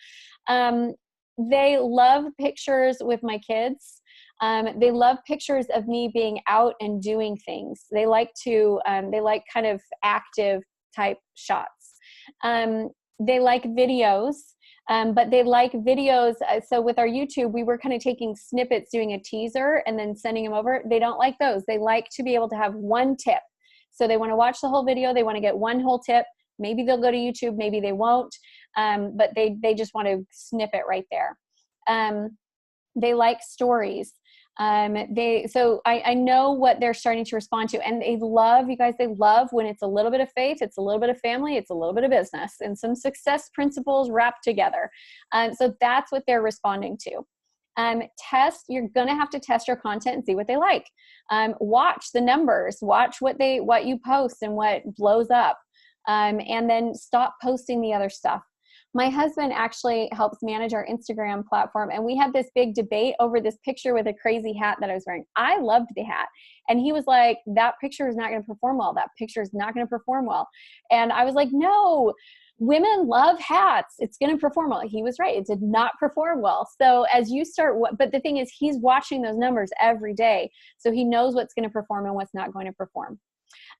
They love pictures with my kids. They love pictures of me being out and doing things. They like kind of active type shots. They like videos, but they like videos. So with our YouTube, we were kind of taking snippets, doing a teaser and then sending them over. They don't like those. They like to be able to have one tip. So they want to watch the whole video. They want to get one whole tip. Maybe they'll go to YouTube, maybe they won't, but they just want to snip it right there. They like stories. So I know what they're starting to respond to, and they love when it's a little bit of faith, it's a little bit of family, it's a little bit of business, and some success principles wrapped together. So that's what they're responding to. You're going to have to test your content and see what they like. Watch the numbers, watch what you post and what blows up. And then stop posting the other stuff. My husband actually helps manage our Instagram platform, and we had this big debate over this picture with a crazy hat that I was wearing. I loved the hat, and he was like, that picture is not going to perform well. That picture is not going to perform well. And I was like, no, women love hats. It's going to perform well. He was right. It did not perform well. So as you but the thing is, he's watching those numbers every day, so he knows what's going to perform and what's not going to perform.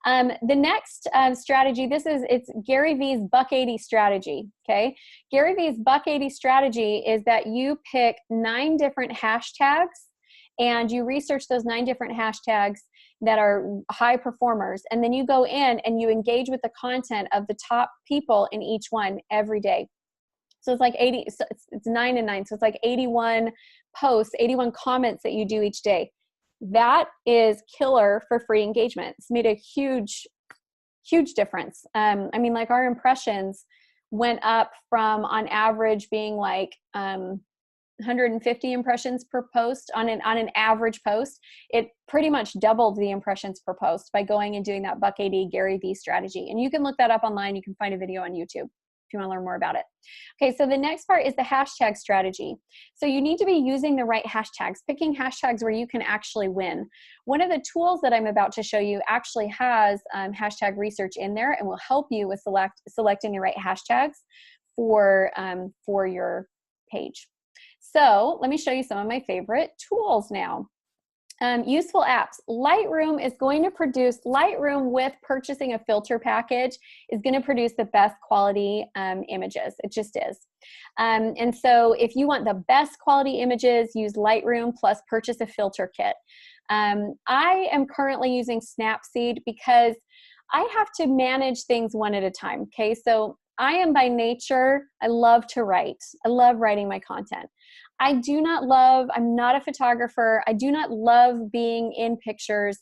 The next strategy, it's Gary V's Buck 80 strategy, okay? Gary V's Buck 80 strategy is that you pick 9 different hashtags and you research those 9 different hashtags that are high performers, and then you go in and you engage with the content of the top people in each one every day. So it's like 80, so it's 9 and 9, so it's like 81 posts, 81 comments that you do each day. That is killer for free engagement. It's made a huge, huge difference. I mean, like our impressions went up from on average being like 150 impressions per post on an average post. It pretty much doubled the impressions per post by going and doing that Buck 80 Gary V strategy. And you can look that up online. You can find a video on YouTube if you want to learn more about it. Okay, so the next part is the hashtag strategy. So you need to be using the right hashtags, picking hashtags where you can actually win. One of the tools that I'm about to show you actually has hashtag research in there and will help you with selecting the right hashtags for your page. So let me show you some of my favorite tools now. Useful apps. Lightroom with purchasing a filter package is going to produce the best quality images. It just is. And so if you want the best quality images, use Lightroom plus purchase a filter kit. I am currently using Snapseed because I have to manage things one at a time. Okay, so I am by nature, I love to write. I love writing my content. I'm not a photographer. I do not love being in pictures.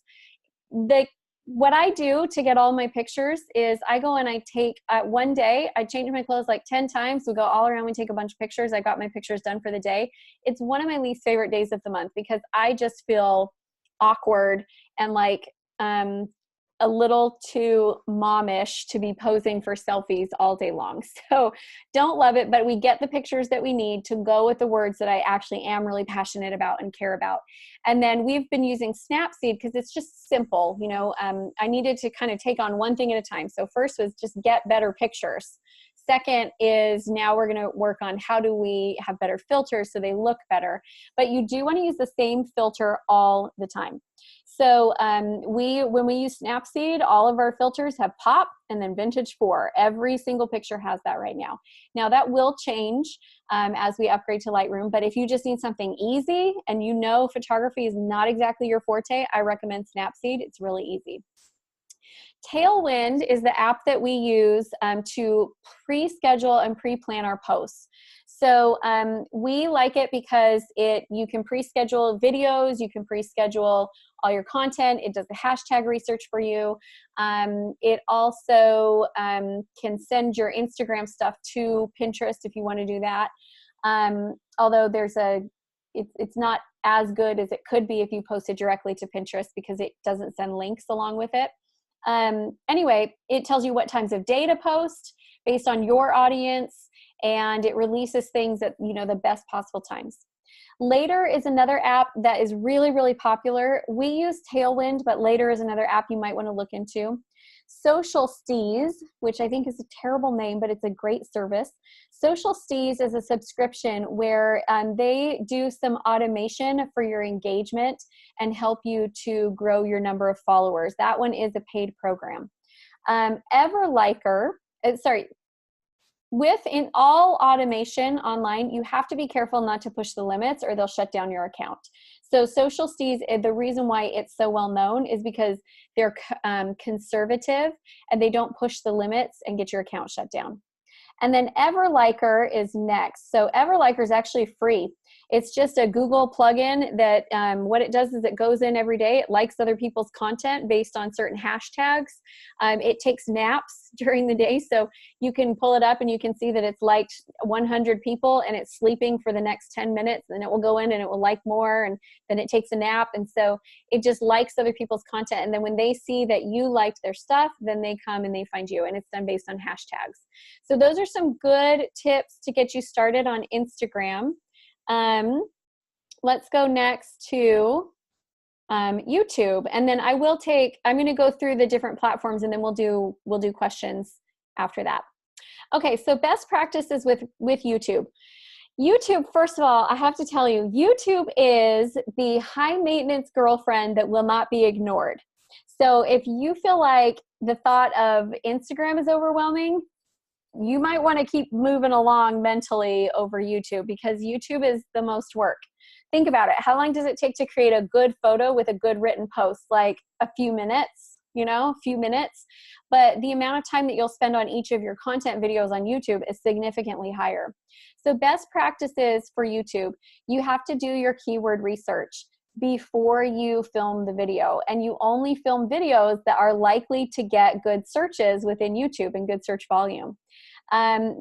what I do to get all my pictures is I go and I take one day, I change my clothes like 10 times. We go all around, we take a bunch of pictures. I got my pictures done for the day. It's one of my least favorite days of the month because I just feel awkward and like a little too momish to be posing for selfies all day long. So don't love it, but we get the pictures that we need to go with the words that I actually am really passionate about and care about. And then we've been using Snapseed because it's just simple. You know, I needed to kind of take on one thing at a time. So first was just get better pictures. Second is now we're going to work on how do we have better filters so they look better. But you do want to use the same filter all the time. So when we use Snapseed, all of our filters have pop and then vintage 4. Every single picture has that right now. Now that will change as we upgrade to Lightroom, but if you just need something easy and you know photography is not exactly your forte, I recommend Snapseed. It's really easy. Tailwind is the app that we use to pre-schedule and pre-plan our posts. So we like it because you can pre-schedule videos, you can pre-schedule all your content. It does the hashtag research for you. It also can send your Instagram stuff to Pinterest if you want to do that. Although it's not as good as it could be if you posted directly to Pinterest because it doesn't send links along with it. Anyway, it tells you what times of day to post based on your audience, and it releases things at, you know, the best possible times. Later is another app that is really, really popular. We use Tailwind, but Later is another app you might want to look into. Social Steez, which I think is a terrible name, but it's a great service. Social Steez is a subscription where they do some automation for your engagement and help you to grow your number of followers. That one is a paid program. Within all automation online, you have to be careful not to push the limits or they'll shut down your account. So Social Steez, the reason why it's so well known is because they're conservative and they don't push the limits and get your account shut down. And then Everliker is next. So Everliker is actually free. It's just a Google plugin that what it does is it goes in every day. It likes other people's content based on certain hashtags. It takes naps during the day. So you can pull it up and you can see that it's liked 100 people and it's sleeping for the next 10 minutes. And it will go in and it will like more. And then it takes a nap. And so it just likes other people's content. And then when they see that you liked their stuff, then they come and they find you. And it's done based on hashtags. So those are some good tips to get you started on Instagram. Let's go next to YouTube, and then I'm going to go through the different platforms, and then we'll do questions after that. Okay, so best practices with YouTube. YouTube, first of all, I have to tell you, YouTube is the high maintenance girlfriend that will not be ignored. So if you feel like the thought of Instagram is overwhelming, you might want to keep moving along mentally over YouTube because YouTube is the most work. Think about it. How long does it take to create a good photo with a good written post? Like a few minutes, a few minutes. But the amount of time that you'll spend on each of your content videos on YouTube is significantly higher. So best practices for YouTube, you have to do your keyword research before you film the video. And you only film videos that are likely to get good searches within YouTube and good search volume.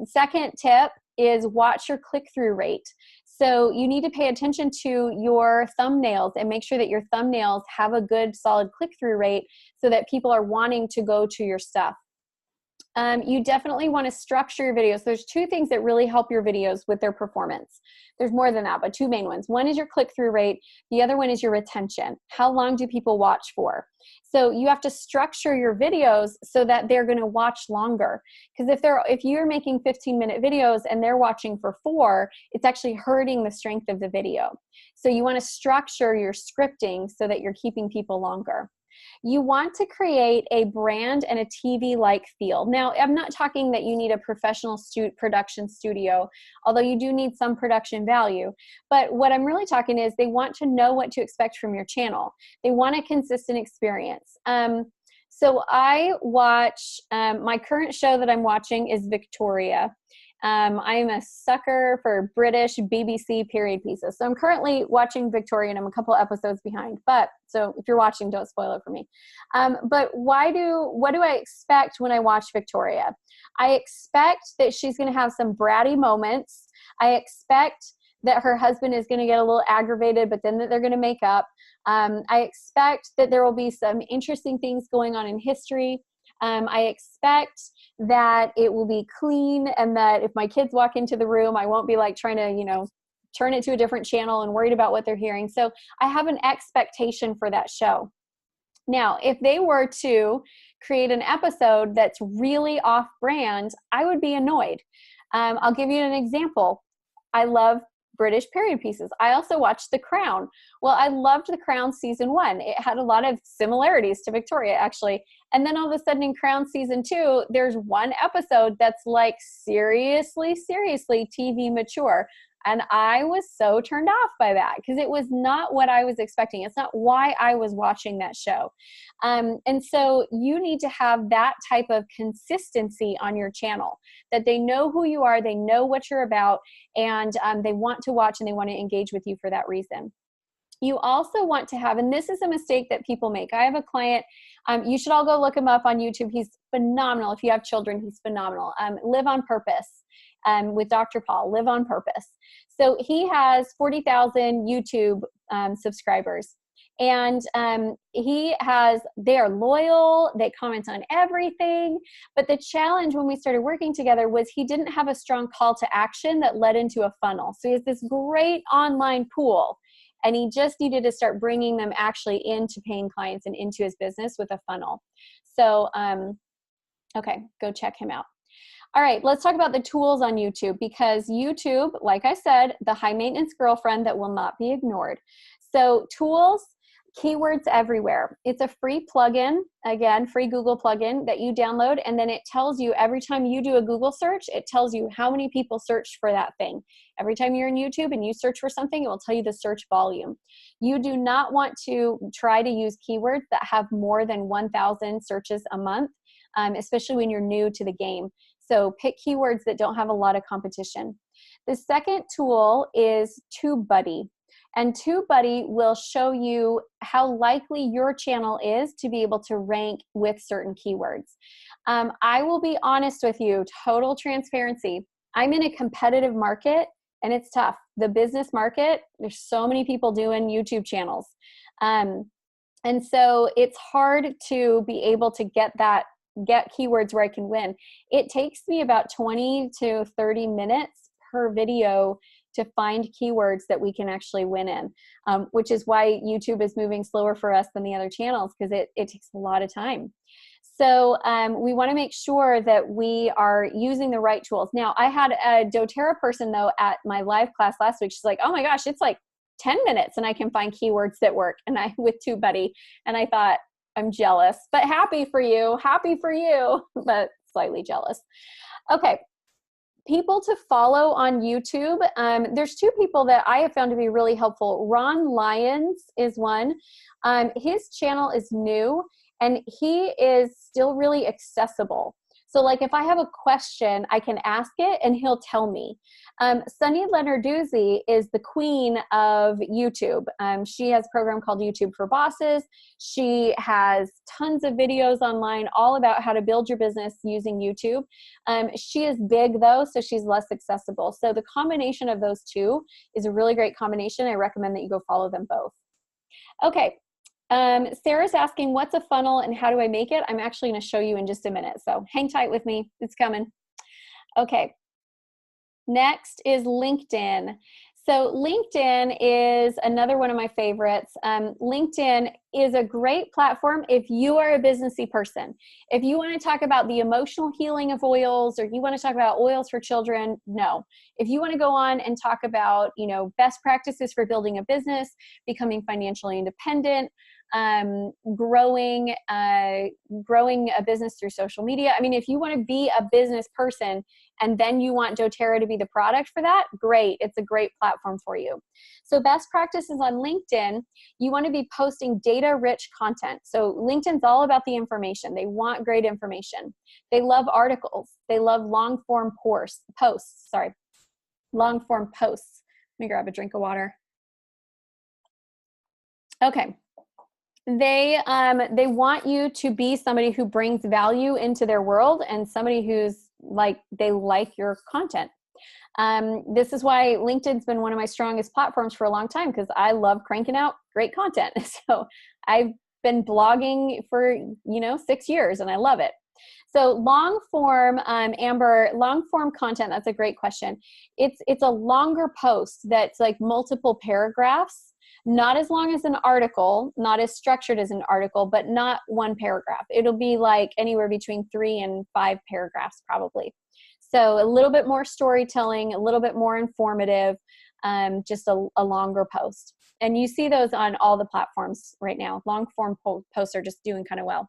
Second tip is watch your click-through rate. So you need to pay attention to your thumbnails and make sure that your thumbnails have a good solid click-through rate so that people are wanting to go to your stuff. You definitely want to structure your videos. There's two things that really help your videos with their performance. There's more than that, but two main ones. One is your click-through rate. The other one is your retention. How long do people watch for? So you have to structure your videos so that they're going to watch longer. Because if you're making 15-minute videos and they're watching for 4, it's actually hurting the strength of the video. So you want to structure your scripting so that you're keeping people longer. You want to create a brand and a TV-like feel. Now, I'm not talking that you need a professional production studio, although you do need some production value. But what I'm really talking is they want to know what to expect from your channel. They want a consistent experience. So I watch, my current show that I'm watching is Victoria. I'm a sucker for British BBC period pieces. So I'm currently watching Victoria and I'm a couple episodes behind. But so if you're watching, don't spoil it for me. But what do I expect when I watch Victoria? I expect that she's going to have some bratty moments. I expect that her husband is going to get a little aggravated, but then that they're going to make up. I expect that there will be some interesting things going on in history. I expect that it will be clean and that if my kids walk into the room, I won't be like trying to, turn it to a different channel and worried about what they're hearing. So I have an expectation for that show. Now, if they were to create an episode that's really off brand, I would be annoyed. I'll give you an example. I love British period pieces. I also watched The Crown. Well, I loved The Crown season 1. It had a lot of similarities to Victoria, actually. And then all of a sudden in Crown season 2, there's one episode that's like seriously TV mature. And I was so turned off by that because it was not what I was expecting. It's not why I was watching that show. And so you need to have that type of consistency on your channel, that they know who you are, they know what you're about, and they want to watch and they want to engage with you for that reason. You also want to have, and this is a mistake that people make. I have a client, you should all go look him up on YouTube. He's phenomenal. If you have children, he's phenomenal. Live on Purpose. With Dr. Paul, Live on Purpose. So he has 40,000 YouTube subscribers. And they are loyal, they comment on everything. But the challenge when we started working together was he didn't have a strong call to action that led into a funnel. So he has this great online pool. And he just needed to start bringing them actually into paying clients and into his business with a funnel. So, okay, go check him out. All right, let's talk about the tools on YouTube, because YouTube, like I said, the high maintenance girlfriend that will not be ignored. So tools, keywords everywhere. It's a free plugin, again, free Google plugin that you download, and then it tells you every time you do a Google search, it tells you how many people searched for that thing. Every time you're in YouTube and you search for something, it will tell you the search volume. You do not want to try to use keywords that have more than 1,000 searches a month, especially when you're new to the game. So pick keywords that don't have a lot of competition. The second tool is TubeBuddy. And TubeBuddy will show you how likely your channel is to be able to rank with certain keywords. I will be honest with you, total transparency. I'm in a competitive market and it's tough. The business market, there's so many people doing YouTube channels. And so it's hard to be able to get keywords where I can win. It takes me about 20 to 30 minutes per video to find keywords that we can actually win in, which is why YouTube is moving slower for us than the other channels, because it takes a lot of time. So we want to make sure that we are using the right tools. Now, I had a doTERRA person, though, at my live class last week. She's like, oh my gosh, it's like 10 minutes and I can find keywords that work with TubeBuddy. And I thought, I'm jealous, but happy for you, but slightly jealous. Okay, people to follow on YouTube. There's two people that I have found to be really helpful. Ron Lyons is one. His channel is new and he is still really accessible. So like if I have a question, I can ask it and he'll tell me. Sunny Lenarduzzi is the queen of YouTube. She has a program called YouTube for Bosses. She has tons of videos online all about how to build your business using YouTube. She is big though, so she's less accessible. So the combination of those two is a really great combination. I recommend that you go follow them both. Okay. Sarah's asking, what's a funnel and how do I make it? I'm actually going to show you in just a minute. So hang tight with me. It's coming. Okay. Next is LinkedIn. So LinkedIn is another one of my favorites. LinkedIn is a great platform if you are a businessy person. If you want to talk about the emotional healing of oils, or you want to talk about oils for children, no. If you want to go on and talk about, best practices for building a business, becoming financially independent, growing a business through social media. I mean, if you want to be a business person and then you want doTERRA to be the product for that, great. It's a great platform for you. So best practices on LinkedIn, you want to be posting data-rich content. So LinkedIn's all about the information. They want great information. They love articles. They love long-form posts. Long-form posts. Let me grab a drink of water. Okay. They want you to be somebody who brings value into their world and somebody who's they like your content. This is why LinkedIn's been one of my strongest platforms for a long time, because I love cranking out great content. So I've been blogging for 6 years and I love it. So long form, Amber, long form content, that's a great question. It's a longer post that's like multiple paragraphs, not as long as an article, not as structured as an article, but not one paragraph. It'll be like anywhere between 3 and 5 paragraphs probably. So a little bit more storytelling, a little bit more informative, just a longer post. And you see those on all the platforms right now. Long form posts are just doing kind of well.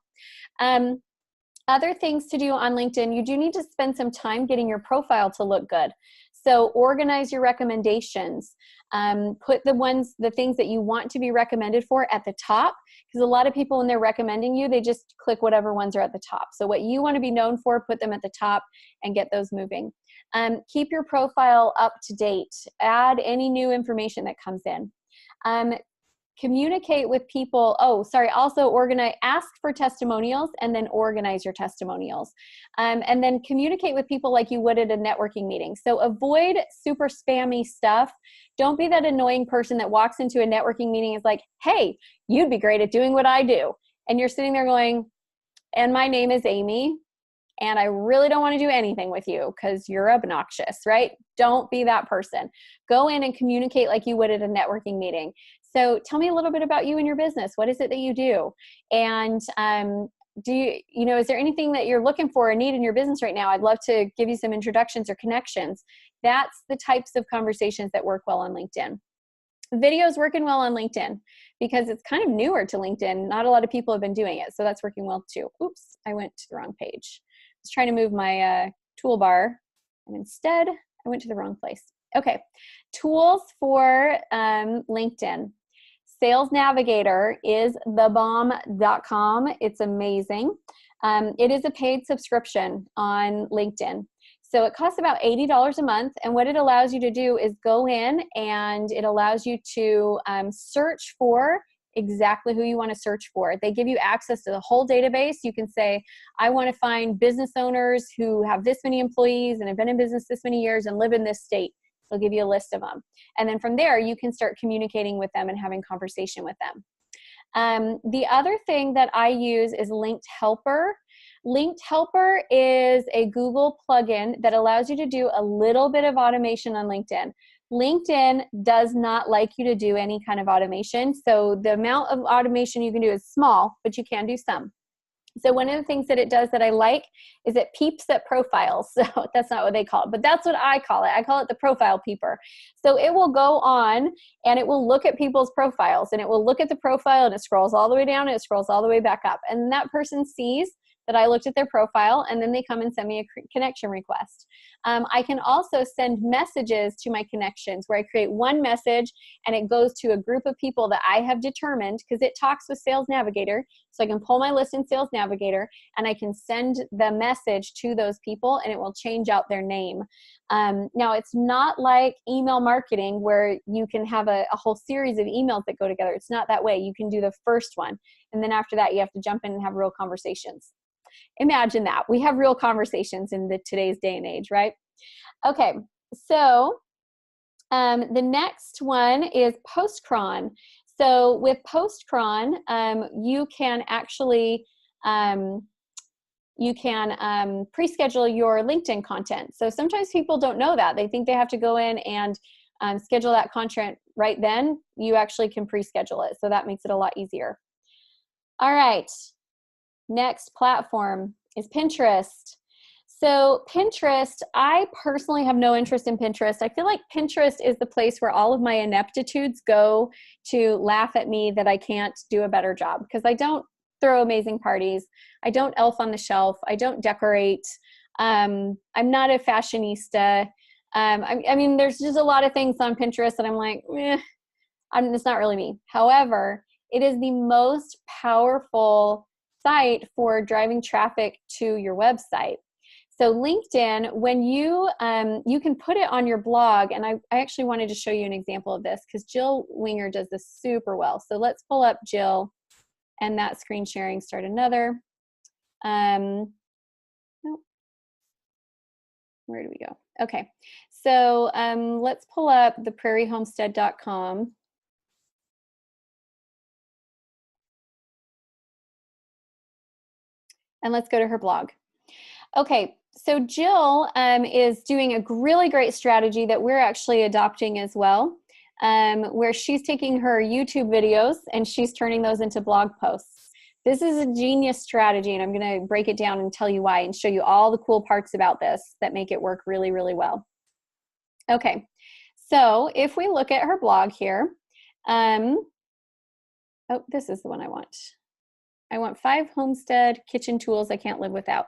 Other things to do on LinkedIn, you do need to spend some time getting your profile to look good. So organize your recommendations. Put the things that you want to be recommended for at the top, because a lot of people, when they're recommending you, they just click whatever ones are at the top. So what you want to be known for, put them at the top and get those moving. Keep your profile up to date. Add any new information that comes in. Communicate with people. Also ask for testimonials and then organize your testimonials. And then communicate with people like you would at a networking meeting. So avoid super spammy stuff. Don't be that annoying person that walks into a networking meeting and is like, hey, you'd be great at doing what I do. And you're sitting there going, and my name is Amy, and I really don't want to do anything with you because you're obnoxious, right? Don't be that person. Go in and communicate like you would at a networking meeting. So tell me a little bit about you and your business. What is it that you do? And is there anything that you're looking for or need in your business right now? I'd love to give you some introductions or connections. That's the types of conversations that work well on LinkedIn. Video's working well on LinkedIn because it's kind of newer to LinkedIn. Not a lot of people have been doing it, so that's working well too. Oops, I went to the wrong page. I was trying to move my toolbar, and instead I went to the wrong place. Okay, tools for LinkedIn. Sales Navigator is thebomb.com. It's amazing. It is a paid subscription on LinkedIn. So it costs about $80 a month. And what it allows you to do is go in and it allows you to search for exactly who you want to search for. They give you access to the whole database. You can say, I want to find business owners who have this many employees and have been in business this many years and live in this state. They'll give you a list of them. And then from there, you can start communicating with them and having conversation with them. The other thing that I use is Linked Helper. Linked Helper is a Google plugin that allows you to do a little bit of automation on LinkedIn. LinkedIn does not like you to do any kind of automation. So the amount of automation you can do is small, but you can do some. So one of the things that it does that I like is it peeps at profiles. So that's not what they call it, but that's what I call it. I call it the profile peeper. So it will go on and it will look at people's profiles and it will look at the profile and it scrolls all the way down and it scrolls all the way back up. And that person sees that I looked at their profile and then they come and send me a connection request. I can also send messages to my connections where I create one message and it goes to a group of people that I have determined because it talks with Sales Navigator. So I can pull my list in Sales Navigator and I can send the message to those people and it will change out their name. Now it's not like email marketing where you can have a whole series of emails that go together. It's not that way. You can do the first one and then after that you have to jump in and have real conversations. Imagine that. We have real conversations in today's day and age, right? Okay, so the next one is Postcron. So with Postcron, you can actually pre-schedule your LinkedIn content. So sometimes people don't know that. They think they have to go in and schedule that content right then. You actually can pre-schedule it. So that makes it a lot easier. All right. Next platform is Pinterest. So Pinterest, I personally have no interest in Pinterest. I feel like Pinterest is the place where all of my ineptitudes go to laugh at me that I can't do a better job, because I don't throw amazing parties. I don't elf on the shelf. I don't decorate. I'm not a fashionista. I mean, there's just a lot of things on Pinterest that I'm like, it's not really me. However, it is the most powerful site for driving traffic to your website. So LinkedIn, when you can put it on your blog, and I actually wanted to show you an example of this because Jill Winger does this super well. So let's pull up Jill and that screen sharing, start another. Nope. Where do we go? Okay, so let's pull up the prairiehomestead.com. And let's go to her blog. Okay, so Jill is doing a really great strategy that we're actually adopting as well, where she's taking her YouTube videos and she's turning those into blog posts. This is a genius strategy, and I'm going to break it down and tell you why and show you all the cool parts about this that make it work really, really well. Okay, so if we look at her blog here, oh, this is the one I want. I want 5 homestead kitchen tools I can't live without.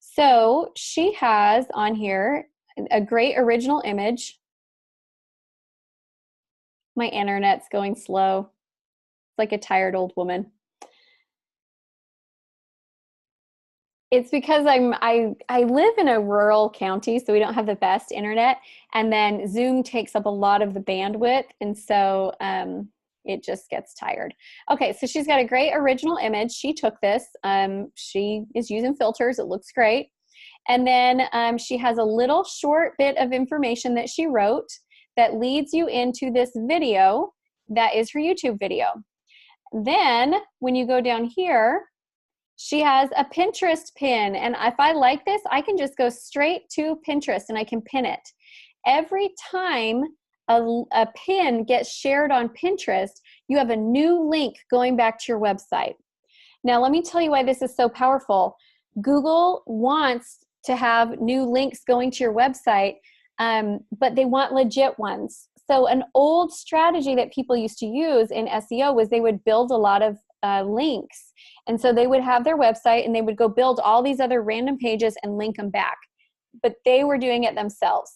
So she has on here a great original image. My internet's going slow. It's like a tired old woman. It's because I live in a rural county, so we don't have the best internet, and then Zoom takes up a lot of the bandwidth, and so it just gets tired. Okay, so she's got a great original image. She took this. She is using filters. It looks great. And then she has a little short bit of information that she wrote that leads you into this video that is her YouTube video. Then when you go down here, she has a Pinterest pin. And if I like this, I can just go straight to Pinterest and I can pin it. Every time a pin gets shared on Pinterest, you have a new link going back to your website. Now, let me tell you why this is so powerful. Google wants to have new links going to your website, but they want legit ones. So an old strategy that people used to use in SEO was they would build a lot of links. And so they would have their website and they would go build all these other random pages and link them back. But they were doing it themselves.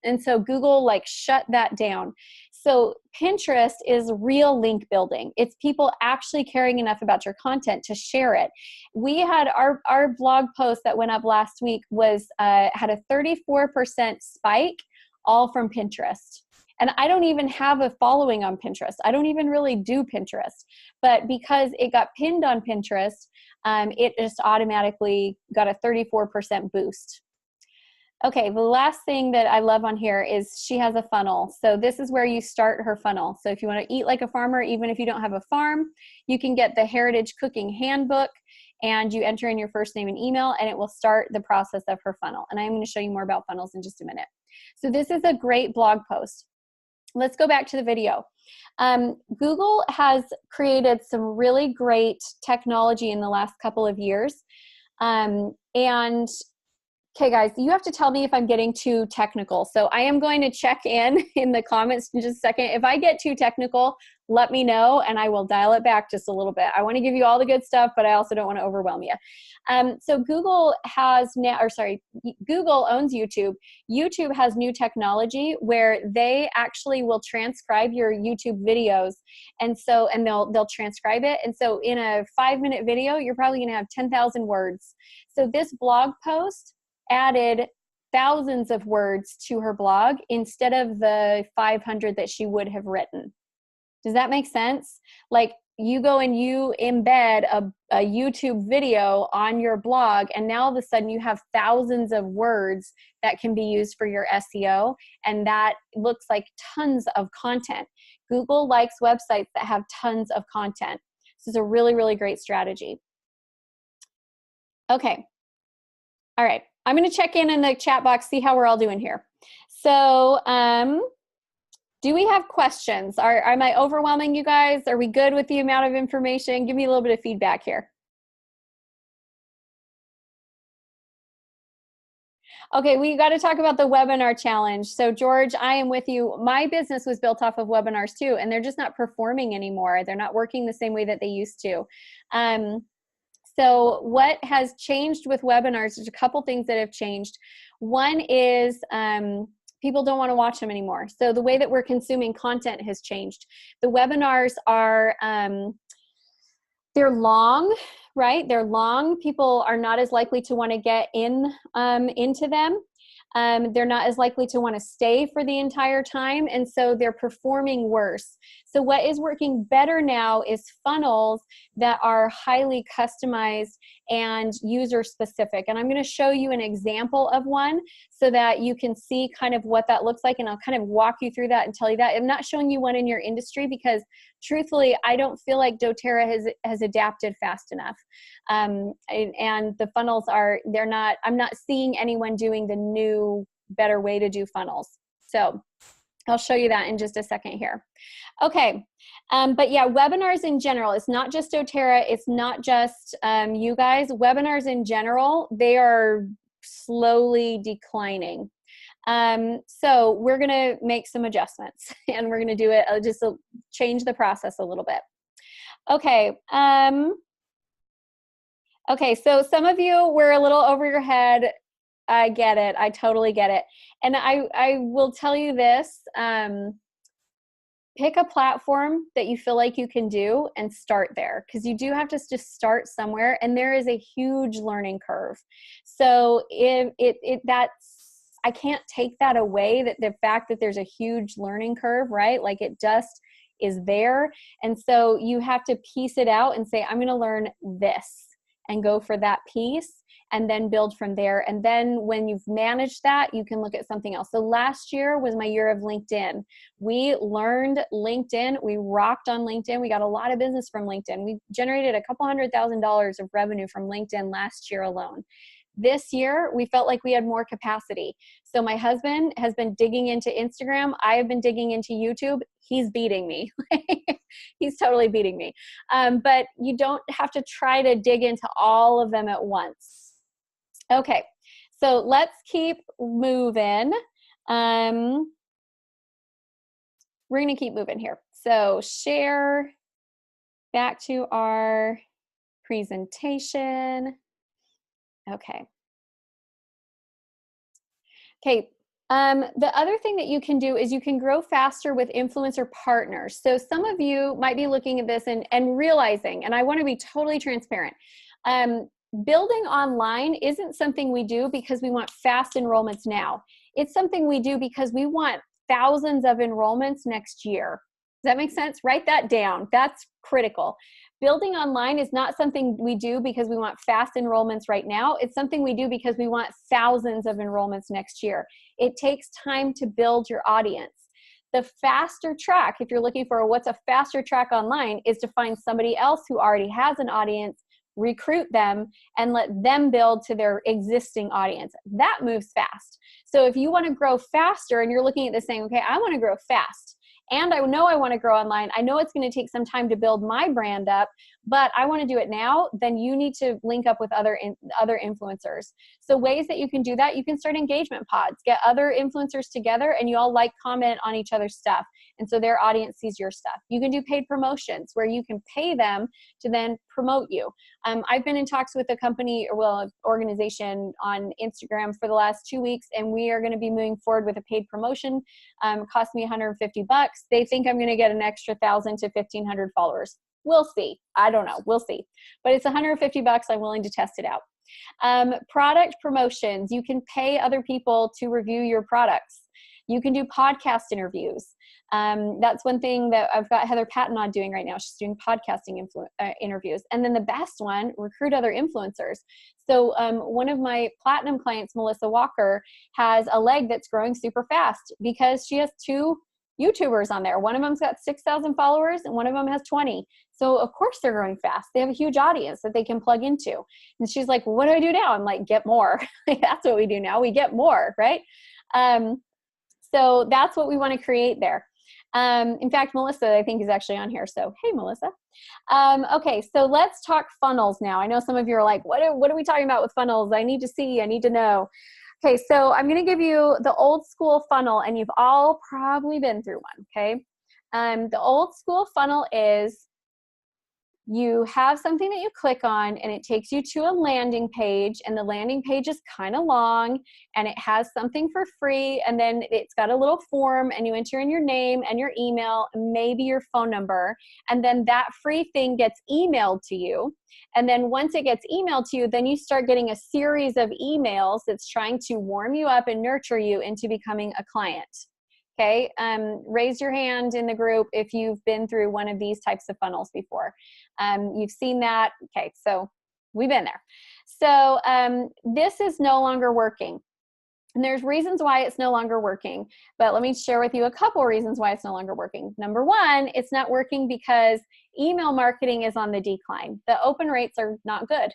And so Google shut that down. So Pinterest is real link building. It's people actually caring enough about your content to share it. We had our blog post that went up last week had a 34% spike, all from Pinterest. And I don't even have a following on Pinterest. I don't even really do Pinterest. But because it got pinned on Pinterest, it just automatically got a 34% boost. Okay, the last thing that I love on here is she has a funnel. So this is where you start her funnel. So if you want to eat like a farmer, even if you don't have a farm, you can get the Heritage Cooking Handbook and you enter in your first name and email and it will start the process of her funnel. And I'm going to show you more about funnels in just a minute. So this is a great blog post. Let's go back to the video. Google has created some really great technology in the last couple of years. Okay, guys, you have to tell me if I'm getting too technical. So I am going to check in the comments in just a second. If I get too technical, let me know and I will dial it back just a little bit. I want to give you all the good stuff, but I also don't want to overwhelm you. So Google owns YouTube. YouTube has new technology where they actually will transcribe your YouTube videos. And they'll transcribe it. And so in a 5-minute video, you're probably going to have 10,000 words. So this blog post added thousands of words to her blog instead of the 500 that she would have written. Does that make sense? Like you go and you embed a YouTube video on your blog and now all of a sudden you have thousands of words that can be used for your SEO, and that looks like tons of content. Google likes websites that have tons of content. This is a really, really great strategy. Okay. All right. I'm going to check in the chat box, see how we're all doing here. So do we have questions? Am I overwhelming you guys? Are we good with the amount of information? Give me a little bit of feedback here. Okay, we got to talk about the webinar challenge. So George, I am with you. My business was built off of webinars too, and they're just not performing anymore. They're not working the same way that they used to. So what has changed with webinars, there's a couple things that have changed. One is people don't want to watch them anymore. So the way that we're consuming content has changed. The webinars are, they're long, right? They're long. People are not as likely to want to get into them. They're not as likely to want to stay for the entire time, and so they're performing worse. So what is working better now is funnels that are highly customized and user specific. And I'm going to show you an example of one so that you can see kind of what that looks like, and I'll kind of walk you through that and tell you that. I'm not showing you one in your industry because truthfully, I don't feel like doTERRA has adapted fast enough. And the funnels I'm not seeing anyone doing the new, better way to do funnels. So I'll show you that in just a second here. Okay, but yeah, webinars in general, it's not just doTERRA, it's not just you guys. Webinars in general, they are slowly declining. So we're gonna make some adjustments and we're gonna do it, just change the process a little bit. Okay, okay, so some of you were a little over your head. I get it, I totally get it. And I will tell you this, pick a platform that you feel like you can do and start there, because you do have to just start somewhere, and there is a huge learning curve. So I can't take that away, that the fact that there's a huge learning curve, right? Like it just is there. And so you have to piece it out and say, I'm going to learn this and go for that piece and then build from there. And then when you've managed that, you can look at something else. So last year was my year of LinkedIn. We learned LinkedIn. We rocked on LinkedIn. We got a lot of business from LinkedIn. We generated a couple $100,000 of revenue from LinkedIn last year alone. This year, we felt like we had more capacity. So my husband has been digging into Instagram. I have been digging into YouTube. He's beating me. He's totally beating me. But you don't have to try to dig into all of them at once. Okay, so let's keep moving. We're going to keep moving here. So share back to our presentation. Okay. Okay. The other thing that you can do is you can grow faster with influencer partners. So some of you might be looking at this and realizing, and I want to be totally transparent, building online isn't something we do because we want fast enrollments now. It's something we do because we want thousands of enrollments next year. Does that make sense? Write that down. That's critical. Building online is not something we do because we want fast enrollments right now. It's something we do because we want thousands of enrollments next year. It takes time to build your audience. The faster track, if you're looking for what's a faster track online, is to find somebody else who already has an audience, recruit them, and let them build to their existing audience. That moves fast. So if you want to grow faster and you're looking at this saying, okay, I want to grow fast, and I know I want to grow online, I know it's going to take some time to build my brand up, but I want to do it now, then you need to link up with other influencers. So ways that you can do that, you can start engagement pods, get other influencers together, and you all comment on each other's stuff. And so their audience sees your stuff. You can do paid promotions where you can pay them to then promote you. I've been in talks with a company, organization on Instagram for the last 2 weeks, and we are going to be moving forward with a paid promotion. Cost me $150. They think I'm going to get an extra 1,000 to 1,500 followers. We'll see. I don't know. We'll see. But it's $150. I'm willing to test it out. Product promotions. You can pay other people to review your products. You can do podcast interviews. That's one thing that I've got Heather Patton on doing right now. She's doing podcasting interviews. And then the best one, recruit other influencers. So one of my platinum clients, Melissa Walker, has a leg that's growing super fast because she has 2 YouTubers on there. One of them's got 6,000 followers and one of them has 20. So of course they're growing fast. They have a huge audience that they can plug into. And she's like, what do I do now? I'm like, get more. That's what we do now. We get more, right? So that's what we want to create there. In fact, Melissa, I think, is actually on here. So, hey, Melissa. Okay, so let's talk funnels now. I know some of you are like, what are we talking about with funnels? I need to see, I need to know. Okay, so I'm going to give you the old school funnel, and you've all probably been through one, okay? The old school funnel is you have something that you click on and it takes you to a landing page, and the landing page is kind of long and it has something for free, and then it's got a little form and you enter in your name and your email, maybe your phone number, and then that free thing gets emailed to you. And then once it gets emailed to you, then you start getting a series of emails that's trying to warm you up and nurture you into becoming a client. Okay, raise your hand in the group if you've been through one of these types of funnels before. You've seen that. Okay, so we've been there. So this is no longer working. And there's reasons why it's no longer working, but let me share with you a couple reasons why it's no longer working. Number one, it's not working because email marketing is on the decline. The open rates are not good.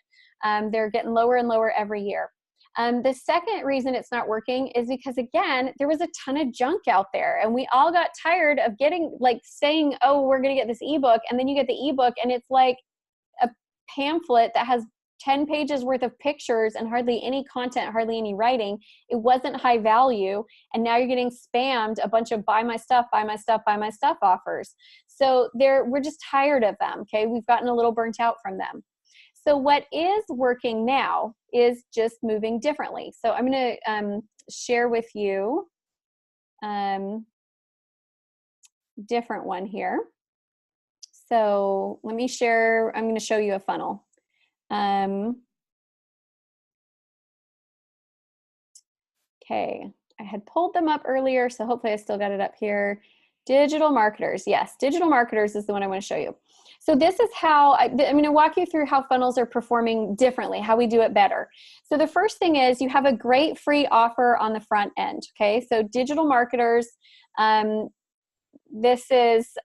They're getting lower and lower every year. The second reason it's not working is because, again, there was a ton of junk out there, and we all got tired of getting, like, saying, oh, we're going to get this ebook, and then you get the ebook and it's like a pamphlet that has 10 pages worth of pictures and hardly any content, hardly any writing. It wasn't high value, and now you're getting spammed a bunch of buy my stuff, buy my stuff, buy my stuff offers. So we're just tired of them, okay? We've gotten a little burnt out from them. So what is working now is just moving differently. So I'm going to share with you different one here. So let me share, I'm going to show you a funnel. Okay, I had pulled them up earlier, so hopefully I still got it up here. Digital marketers, yes, digital marketers is the one I want to show you. So this is how, I'm going to walk you through how funnels are performing differently, how we do it better. So the first thing is you have a great free offer on the front end, okay? So digital marketers, this is,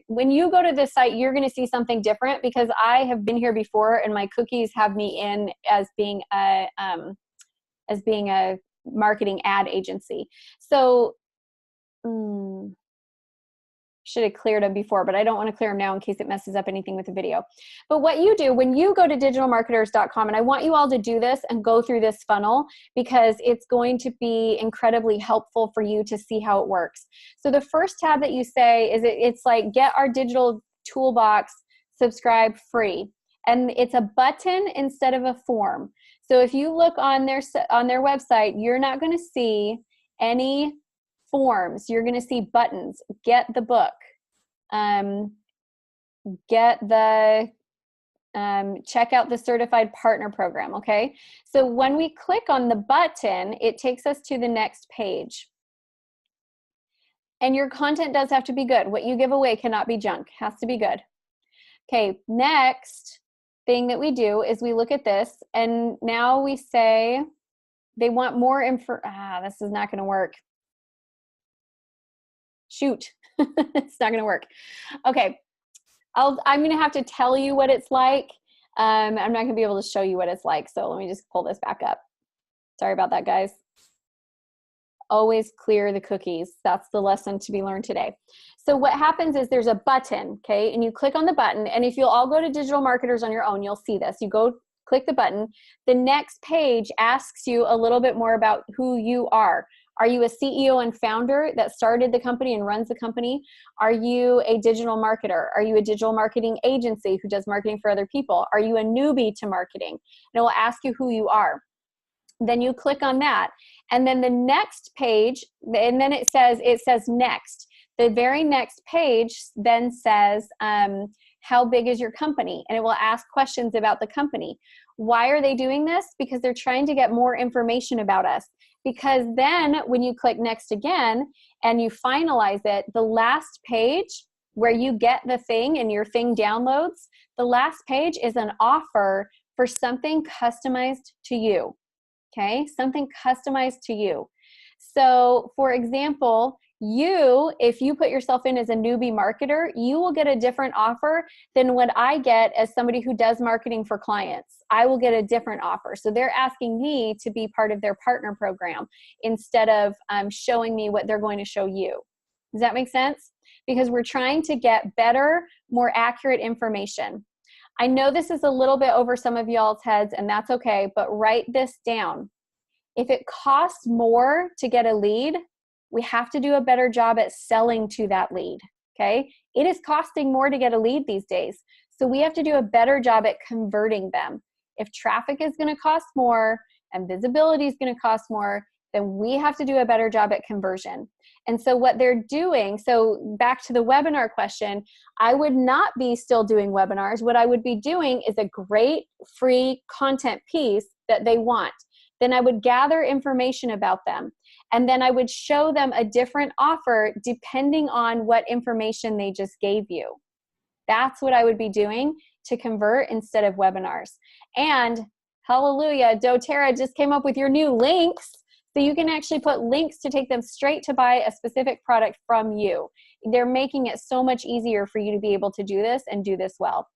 when you go to this site, you're going to see something different because I have been here before and my cookies have me in as being a marketing ad agency. So, should have cleared them before, but I don't want to clear them now in case it messes up anything with the video. But what you do when you go to digitalmarketers.com, and I want you all to do this and go through this funnel because it's going to be incredibly helpful for you to see how it works. So the first tab that you say is it's like get our digital toolbox, subscribe free. And it's a button instead of a form. So if you look on their website, you're not going to see any forms. You're going to see buttons. Get the book. Get the check out the certified partner program. Okay. So when we click on the button, it takes us to the next page. And your content does have to be good. What you give away cannot be junk. It has to be good. Okay. Next thing that we do is we look at this, and now we say they want more info. This is not going to work. Shoot, it's not going to work. Okay, I'm going to have to tell you what it's like. I'm not going to be able to show you what it's like. So let me just pull this back up. Sorry about that, guys. Always clear the cookies. That's the lesson to be learned today. So what happens is there's a button, okay, and you click on the button, and if you'll all go to Digital Marketers on your own, you'll see this. You go click the button. The next page asks you a little bit more about who you are. Are you a CEO and founder that started the company and runs the company? Are you a digital marketer? Are you a digital marketing agency who does marketing for other people? Are you a newbie to marketing? And it will ask you who you are. Then you click on that. And then the next page, and then it says next. The very next page then says, how big is your company? And it will ask questions about the company. Why are they doing this? Because they're trying to get more information about us. Because then when you click next again and you finalize it, the last page where you get the thing and your thing downloads, the last page is an offer for something customized to you. Okay, something customized to you. So for example, if you put yourself in as a newbie marketer, you will get a different offer than what I get as somebody who does marketing for clients. I will get a different offer. So they're asking me to be part of their partner program instead of showing me what they're going to show you. Does that make sense? Because we're trying to get better, more accurate information. I know this is a little bit over some of y'all's heads, and that's okay, but write this down. If it costs more to get a lead, we have to do a better job at selling to that lead, okay? It is costing more to get a lead these days, so we have to do a better job at converting them. If traffic is going to cost more and visibility is going to cost more, then we have to do a better job at conversion. And so what they're doing, so back to the webinar question, I would not be still doing webinars. What I would be doing is a great free content piece that they want. Then I would gather information about them. And then I would show them a different offer depending on what information they just gave you. That's what I would be doing to convert instead of webinars. And hallelujah, doTERRA just came up with your new links. So you can actually put links to take them straight to buy a specific product from you. They're making it so much easier for you to be able to do this and do this well.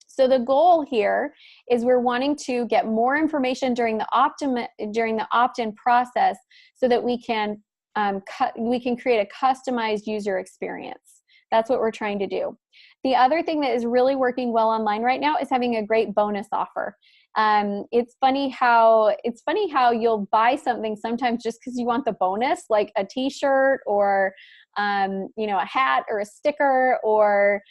So the goal here is we're wanting to get more information during the opt-in process so that we can create a customized user experience. That's what we're trying to do. The other thing that is really working well online right now is having a great bonus offer. It's funny how you'll buy something sometimes just because you want the bonus, like a t-shirt or a hat or a sticker, or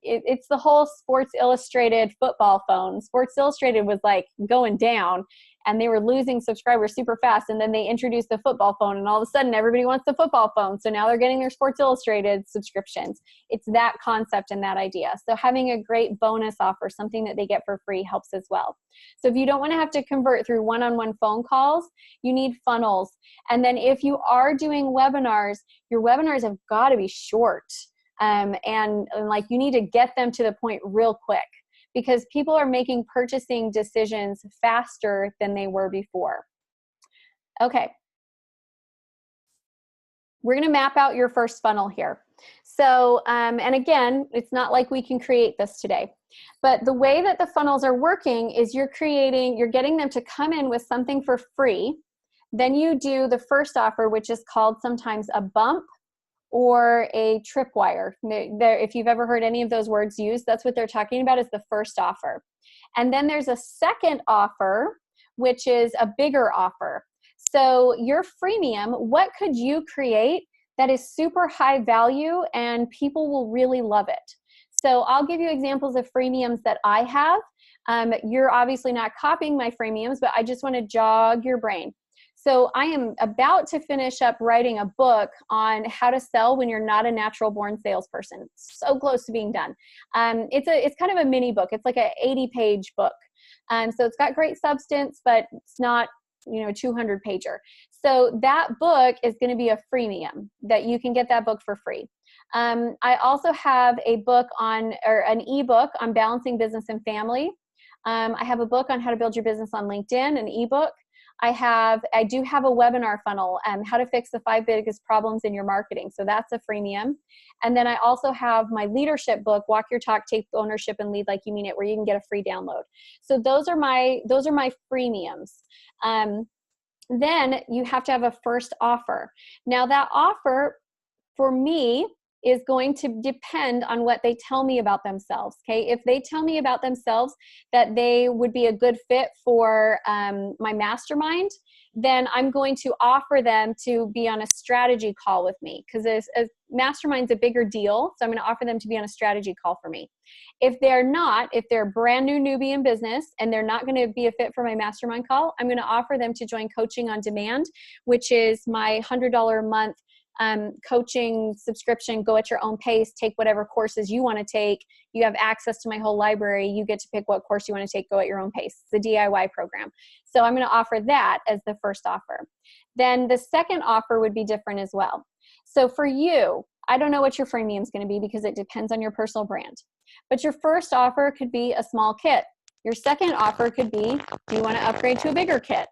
it's the whole Sports Illustrated football phone. Sports Illustrated was like going down and they were losing subscribers super fast, and then they introduced the football phone, and all of a sudden everybody wants the football phone, so now they're getting their Sports Illustrated subscriptions. It's that concept and that idea. So having a great bonus offer, something that they get for free, helps as well. So if you don't want to have to convert through one-on-one phone calls, you need funnels. And then if you are doing webinars, your webinars have got to be short. And like you need to get them to the point real quick, because people are making purchasing decisions faster than they were before. Okay. We're going to map out your first funnel here. So, and again, it's not like we can create this today, but the way that the funnels are working is you're getting them to come in with something for free. Then you do the first offer, which is called sometimes a bump or a tripwire. If you've ever heard any of those words used, that's what they're talking about, is the first offer. And then there's a second offer, which is a bigger offer. So your freemium, what could you create that is super high value and people will really love it? So I'll give you examples of freemiums that I have. You're obviously not copying my freemiums, but I just want to jog your brain. So I am about to finish up writing a book on how to sell when you're not a natural born salesperson. So close to being done. It's kind of a mini book. It's like an 80-page book. So it's got great substance, but it's not, a 200-pager. So that book is going to be a freemium that you can get that book for free. I also have an ebook on balancing business and family. I have a book on how to build your business on LinkedIn, an ebook. I do have a webinar funnel, how to fix the 5 biggest problems in your marketing. So that's a freemium. And then I also have my leadership book, Walk Your Talk, Take Ownership and Lead Like You Mean It, where you can get a free download. So those are my freemiums. Then you have to have a first offer. Now that offer for me is going to depend on what they tell me about themselves, okay? If they tell me about themselves that they would be a good fit for my mastermind, then I'm going to offer them to be on a strategy call with me, because a mastermind's a bigger deal, so I'm going to offer them to be on a strategy call for me. If they're brand new newbie in business and they're not going to be a fit for my mastermind call, I'm going to offer them to join Coaching on Demand, which is my $100 a month coaching subscription. Go at your own pace, take whatever courses you want to take. You have access to my whole library. You get to pick what course you want to take, go at your own pace. It's a DIY program. So I'm going to offer that as the first offer. Then the second offer would be different as well. So for you, I don't know what your freemium is going to be because it depends on your personal brand. But your first offer could be a small kit. Your second offer could be, do you want to upgrade to a bigger kit?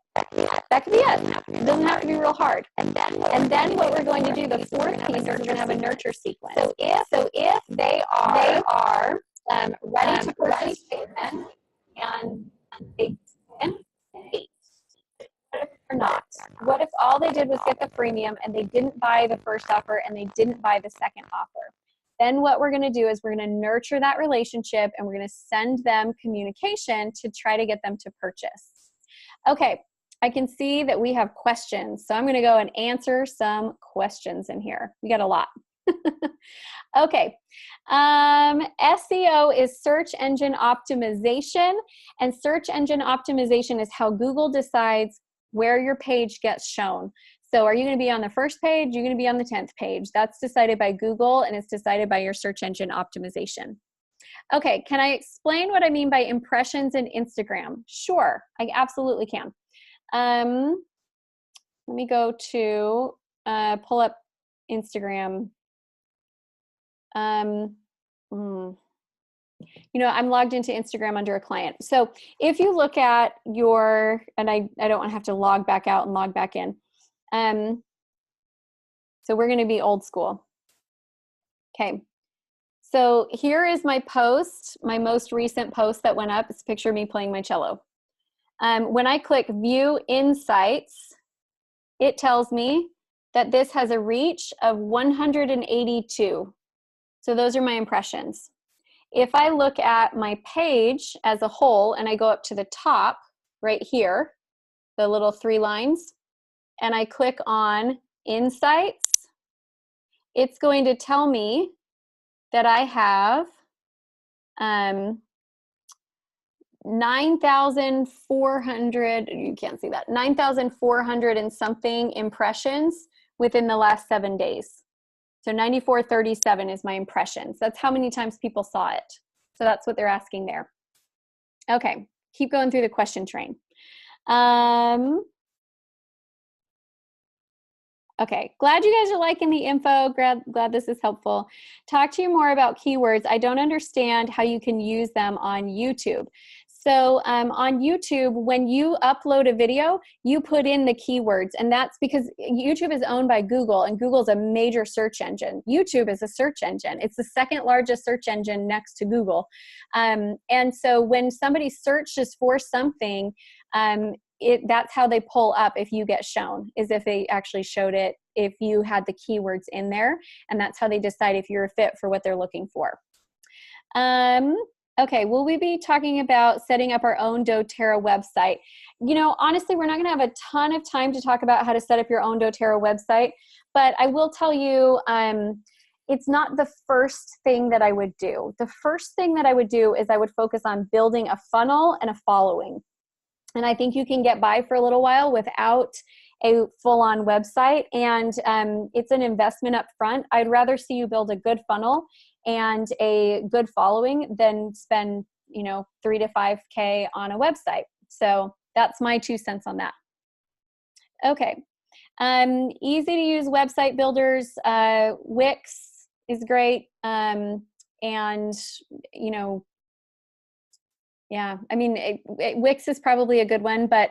That could be it. It doesn't have to be real hard. And then what we're going to do, the fourth piece, is we're going to have a nurture sequence. So if they are ready to purchase treatment and they what if they're not? What if all they did was get the freemium and they didn't buy the first offer and they didn't buy the second offer? Then what we're going to do is we're going to nurture that relationship and we're going to send them communication to try to get them to purchase. Okay, I can see that we have questions. So I'm going to go and answer some questions in here. We got a lot. Okay. SEO is search engine optimization, and search engine optimization is how Google decides where your page gets shown. So are you going to be on the first page? You're going to be on the 10th page. That's decided by Google, and it's decided by your search engine optimization. Okay, can I explain what I mean by impressions in Instagram? Sure, I absolutely can. Let me go to pull up Instagram. You know, I'm logged into Instagram under a client. So if you look at your, and I don't want to have to log back out and log back in. So we're going to be old school. Okay. So here is my post, my most recent post that went up. It's a picture of me playing my cello. When I click View Insights, it tells me that this has a reach of 182. So those are my impressions. If I look at my page as a whole and I go up to the top right here, the little 3 lines, and I click on Insights, it's going to tell me that I have 9,400, you can't see that, 9,400 and something impressions within the last 7 days. So 9437 is my impressions. That's how many times people saw it. So that's what they're asking there. Okay, keep going through the question train. Okay, glad you guys are liking the info. Glad this is helpful. Talk to you more about keywords. I don't understand how you can use them on YouTube. So on YouTube, when you upload a video, you put in the keywords, and that's because YouTube is owned by Google, and Google's a major search engine. YouTube is a search engine. It's the second largest search engine next to Google. And so when somebody searches for something, that's how they pull up if you get shown, is if they actually showed it, if you had the keywords in there, and that's how they decide if you're a fit for what they're looking for. Okay, will we be talking about setting up our own doTERRA website? You know, honestly, we're not going to have a ton of time to talk about how to set up your own doTERRA website, but I will tell you, it's not the first thing that I would do. The first thing that I would do is I would focus on building a funnel and a following. And I think you can get by for a little while without a full-on website, and it's an investment up front. I'd rather see you build a good funnel and a good following than spend, you know, $3 to $5K on a website. So that's my 2 cents on that. Okay, easy to use website builders. Wix is great, and you know, yeah, I mean, Wix is probably a good one, but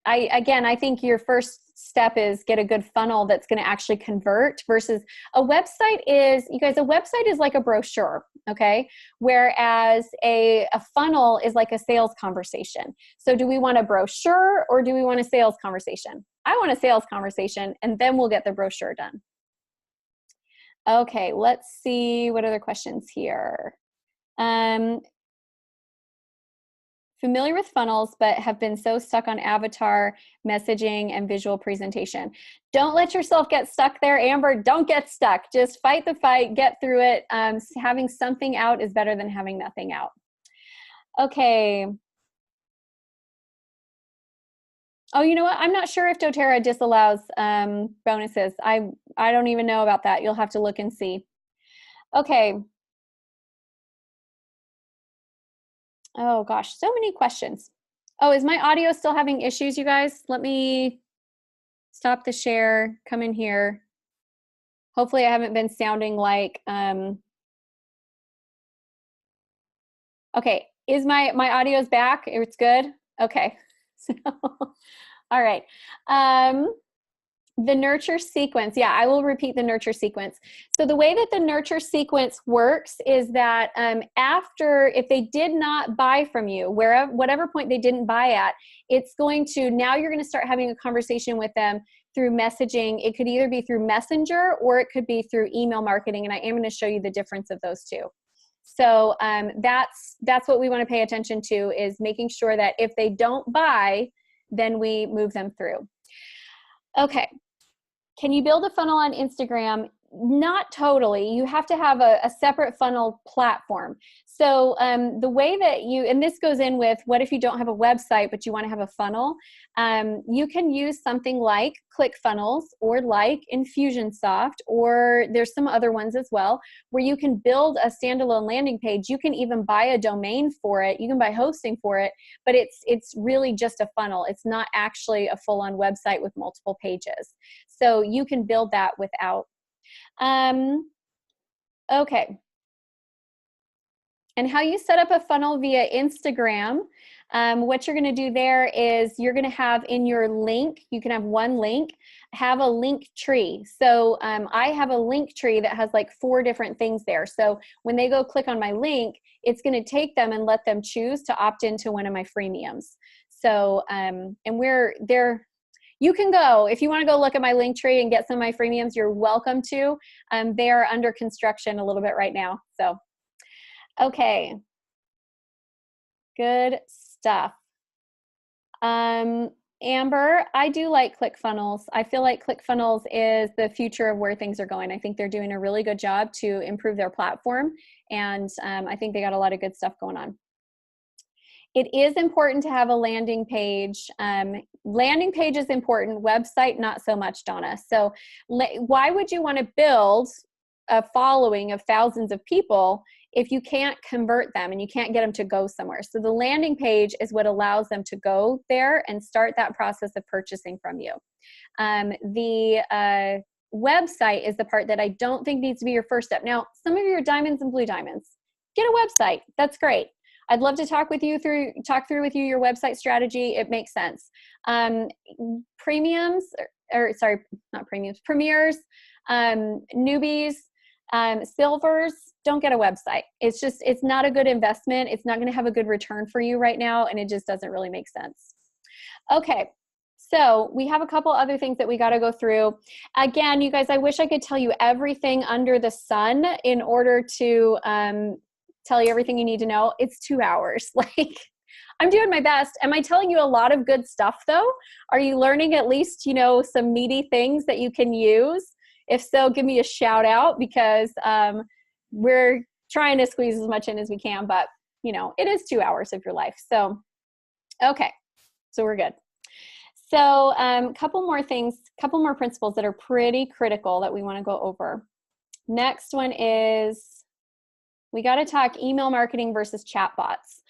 I think your first step is get a good funnel that's going to actually convert, versus a website is, you guys, a website is like a brochure, okay? Whereas a funnel is like a sales conversation. So do we want a brochure or do we want a sales conversation? I want a sales conversation, and then we'll get the brochure done. Okay, let's see what other questions here. Familiar with funnels, but have been so stuck on avatar messaging and visual presentation. Don't let yourself get stuck there, Amber. Don't get stuck. Just fight the fight, get through it. Having something out is better than having nothing out. Okay. Oh, you know what? I'm not sure if doTERRA disallows bonuses. I don't even know about that. You'll have to look and see. Okay. Oh gosh, so many questions. Oh, is my audio still having issues, you guys? Let me stop the share, come in here. Hopefully I haven't been sounding like, okay, is my audio's back? It's good? Okay, so, all right. The nurture sequence. Yeah, I will repeat the nurture sequence. So the way that the nurture sequence works is that after, if they did not buy from you, whatever point they didn't buy at, it's going to, now you're going to start having a conversation with them through messaging. It could either be through Messenger or it could be through email marketing. And I am going to show you the difference of those two. So that's what we want to pay attention to, is making sure that if they don't buy, then we move them through. Okay. Can you build a funnel on Instagram? Not totally. You have to have a separate funnel platform. So the way that and this goes in with what if you don't have a website, but you want to have a funnel? You can use something like ClickFunnels or like Infusionsoft, or there's some other ones as well, where you can build a standalone landing page. You can even buy a domain for it. You can buy hosting for it, but it's really just a funnel. It's not actually a full-on website with multiple pages. So you can build that without. Okay. And how you set up a funnel via Instagram, what you're going to do there is you're going to have in your link, you can have one link, have a link tree. So I have a link tree that has like 4 different things there. So when they go click on my link, it's going to take them and let them choose to opt into one of my freemiums. So, and we're there. You can go, if you want to go look at my link tree and get some of my freemiums, you're welcome to. They are under construction a little bit right now. So, okay. Good stuff. Amber, I do like ClickFunnels. I feel like ClickFunnels is the future of where things are going. I think they're doing a really good job to improve their platform. And I think they got a lot of good stuff going on. It is important to have a landing page. Landing page is important, website not so much, Donna. So why would you want to build a following of thousands of people if you can't convert them and you can't get them to go somewhere? So the landing page is what allows them to go there and start that process of purchasing from you. The website is the part that I don't think needs to be your first step. Now, some of you are diamonds and blue diamonds. Get a website. That's great. I'd love to talk through with you your website strategy. It makes sense. Premiums, sorry, not premiums, premiers, newbies, silvers, don't get a website. It's not a good investment. It's not going to have a good return for you right now, and it just doesn't really make sense. Okay. So we have a couple other things that we got to go through. Again, you guys, I wish I could tell you everything under the sun in order to tell you everything you need to know. It's 2 hours. Like, I'm doing my best. Am I telling you a lot of good stuff though? Are you learning at least, some meaty things that you can use? If so, give me a shout out, because we're trying to squeeze as much in as we can, but it is 2 hours of your life. So, okay, so we're good. So couple more things, couple more principles that are pretty critical that we want to go over. Next one is, we got to talk email marketing versus chatbots.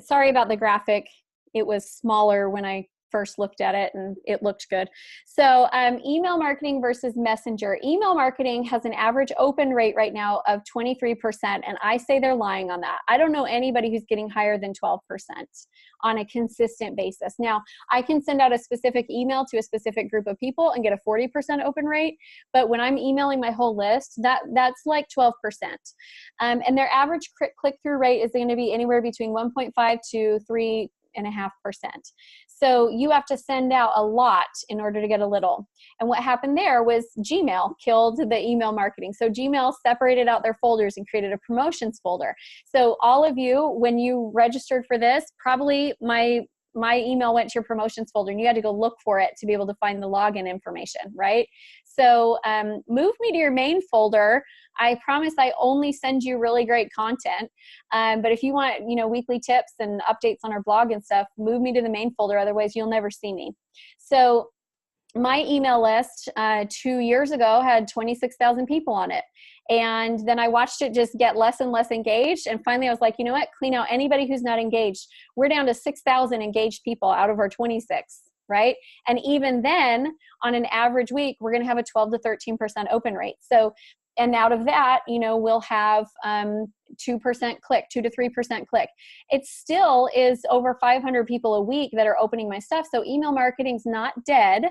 Sorry about the graphic. It was smaller when I first looked at it and it looked good. So email marketing versus messenger. Email marketing has an average open rate right now of 23%. And I say they're lying on that. I don't know anybody who's getting higher than 12% on a consistent basis. Now, I can send out a specific email to a specific group of people and get a 40% open rate. But when I'm emailing my whole list, that's like 12%. And their average click-through rate is going to be anywhere between 1.5 to 3.5%. So you have to send out a lot in order to get a little. And what happened there was Gmail killed the email marketing. So Gmail separated out their folders and created a promotions folder. So all of you, when you registered for this, probably my email went to your promotions folder and you had to go look for it to be able to find the login information, right? So move me to your main folder. I promise I only send you really great content. But if you want, weekly tips and updates on our blog and stuff, move me to the main folder. Otherwise, you'll never see me. So my email list 2 years ago had 26,000 people on it. And then I watched it just get less and less engaged. And finally, I was like, you know what? Clean out anybody who's not engaged. We're down to 6,000 engaged people out of our 26, right? And even then, on an average week, we're going to have a 12 to 13% open rate. So, and out of that, we'll have 2% click, 2 to 3% click. It still is over 500 people a week that are opening my stuff. So email marketing's not dead,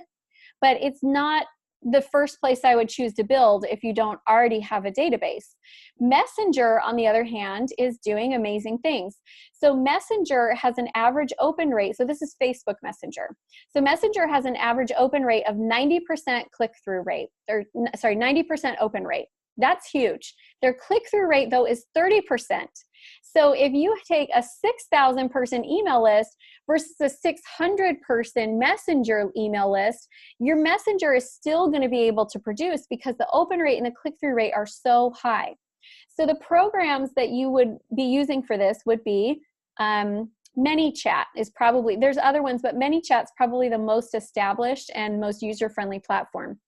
but it's not the first place I would choose to build if you don't already have a database. Messenger, on the other hand, is doing amazing things. So Messenger has an average open rate. So this is Facebook Messenger. So Messenger has an average open rate of 90% click-through rate, 90% open rate. That's huge. Their click-through rate, though, is 30%. So if you take a 6,000 person email list versus a 600 person messenger email list, your messenger is still going to be able to produce because the open rate and the click-through rate are so high. So the programs that you would be using for this would be ManyChat is probably, there's other ones, but ManyChat's probably the most established and most user-friendly platform.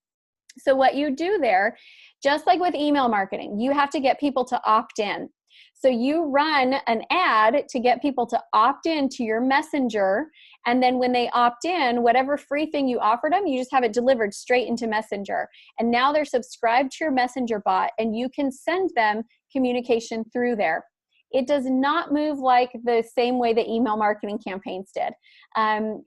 So what you do there, just like with email marketing, you have to get people to opt in. So you run an ad to get people to opt in to your messenger, and then when they opt in, whatever free thing you offered them, you just have it delivered straight into Messenger. And now they're subscribed to your Messenger bot, and you can send them communication through there. It does not move like the same way the email marketing campaigns did.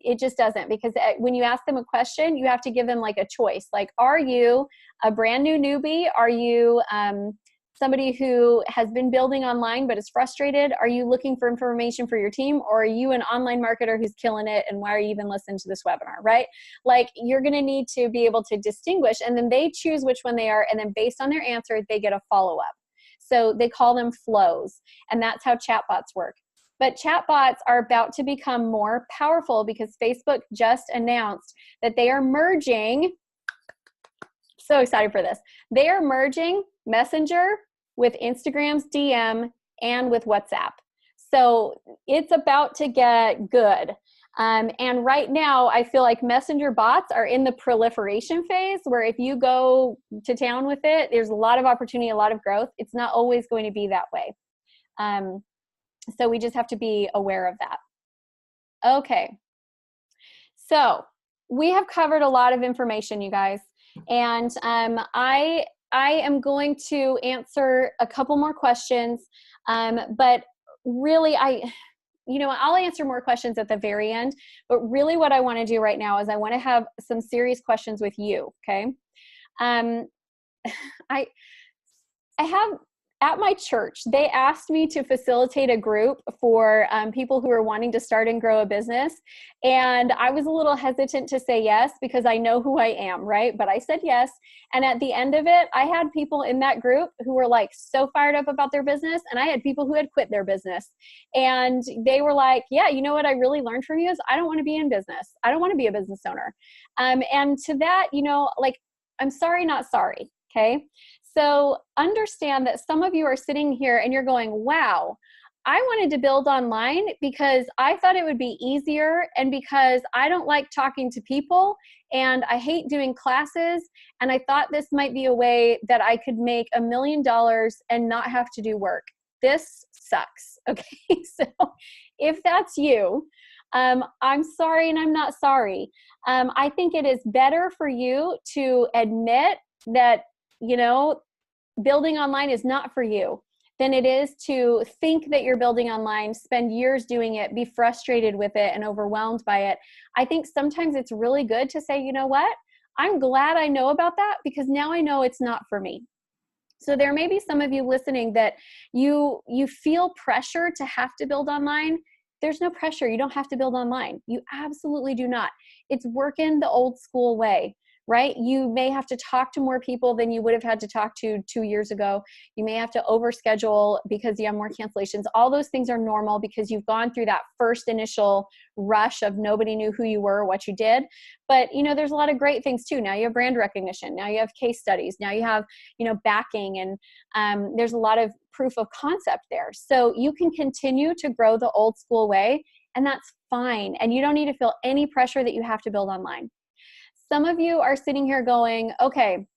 It just doesn't, because when you ask them a question, you have to give them like a choice. Like, are you a brand new newbie? Are you somebody who has been building online but is frustrated? Are you looking for information for your team? Or are you an online marketer who's killing it, and why are you even listening to this webinar, right? Like, you're gonna need to be able to distinguish, and then they choose which one they are, and then based on their answer, they get a follow-up. So they call them flows, and that's how chatbots work. But chatbots are about to become more powerful because Facebook just announced that they are merging, so excited for this, they are merging Messenger with Instagram's DM and with WhatsApp. So it's about to get good. And right now, I feel like Messenger bots are in the proliferation phase, where if you go to town with it, there's a lot of opportunity, a lot of growth. It's not always going to be that way. So we just have to be aware of that. Okay. So we have covered a lot of information, you guys. And I am going to answer a couple more questions, but really I'll answer more questions at the very end, but really what I want to do right now is I want to have some serious questions with you, okay? I have, at my church, they asked me to facilitate a group for people who are wanting to start and grow a business. And I was a little hesitant to say yes because I know who I am, right? But I said yes. And at the end of it, I had people in that group who were like so fired up about their business. And I had people who had quit their business. And they were like, yeah, you know what I really learned from you is I don't want to be in business. I don't want to be a business owner. And to that, like, I'm sorry, not sorry. Okay. So understand that some of you are sitting here and you're going, wow, I wanted to build online because I thought it would be easier, and because I don't like talking to people and I hate doing classes, and I thought this might be a way that I could make $1 million and not have to do work. This sucks. Okay. So if that's you, I'm sorry and I'm not sorry. I think it is better for you to admit that, building online is not for you than it is to think that you're building online, spend years doing it, be frustrated with it and overwhelmed by it. I think sometimes it's really good to say, you know what? I'm glad I know about that because now I know it's not for me. So there may be some of you listening that you feel pressure to have to build online. There's no pressure. You don't have to build online. You absolutely do not. It's working the old school way. Right? You may have to talk to more people than you would have had to talk to 2 years ago. You may have to overschedule because you have more cancellations. All those things are normal because you've gone through that first initial rush of nobody knew who you were or what you did. But, there's a lot of great things too. Now you have brand recognition. Now you have case studies. Now you have, backing, and there's a lot of proof of concept there. So you can continue to grow the old school way, and that's fine. And you don't need to feel any pressure that you have to build online. Some of you are sitting here going, okay,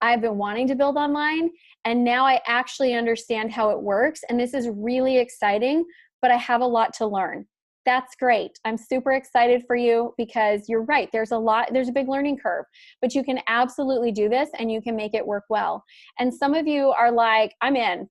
I've been wanting to build online and now I actually understand how it works. And this is really exciting, but I have a lot to learn. That's great. I'm super excited for you because you're right. There's a big learning curve, but you can absolutely do this and you can make it work well. And some of you are like, I'm in.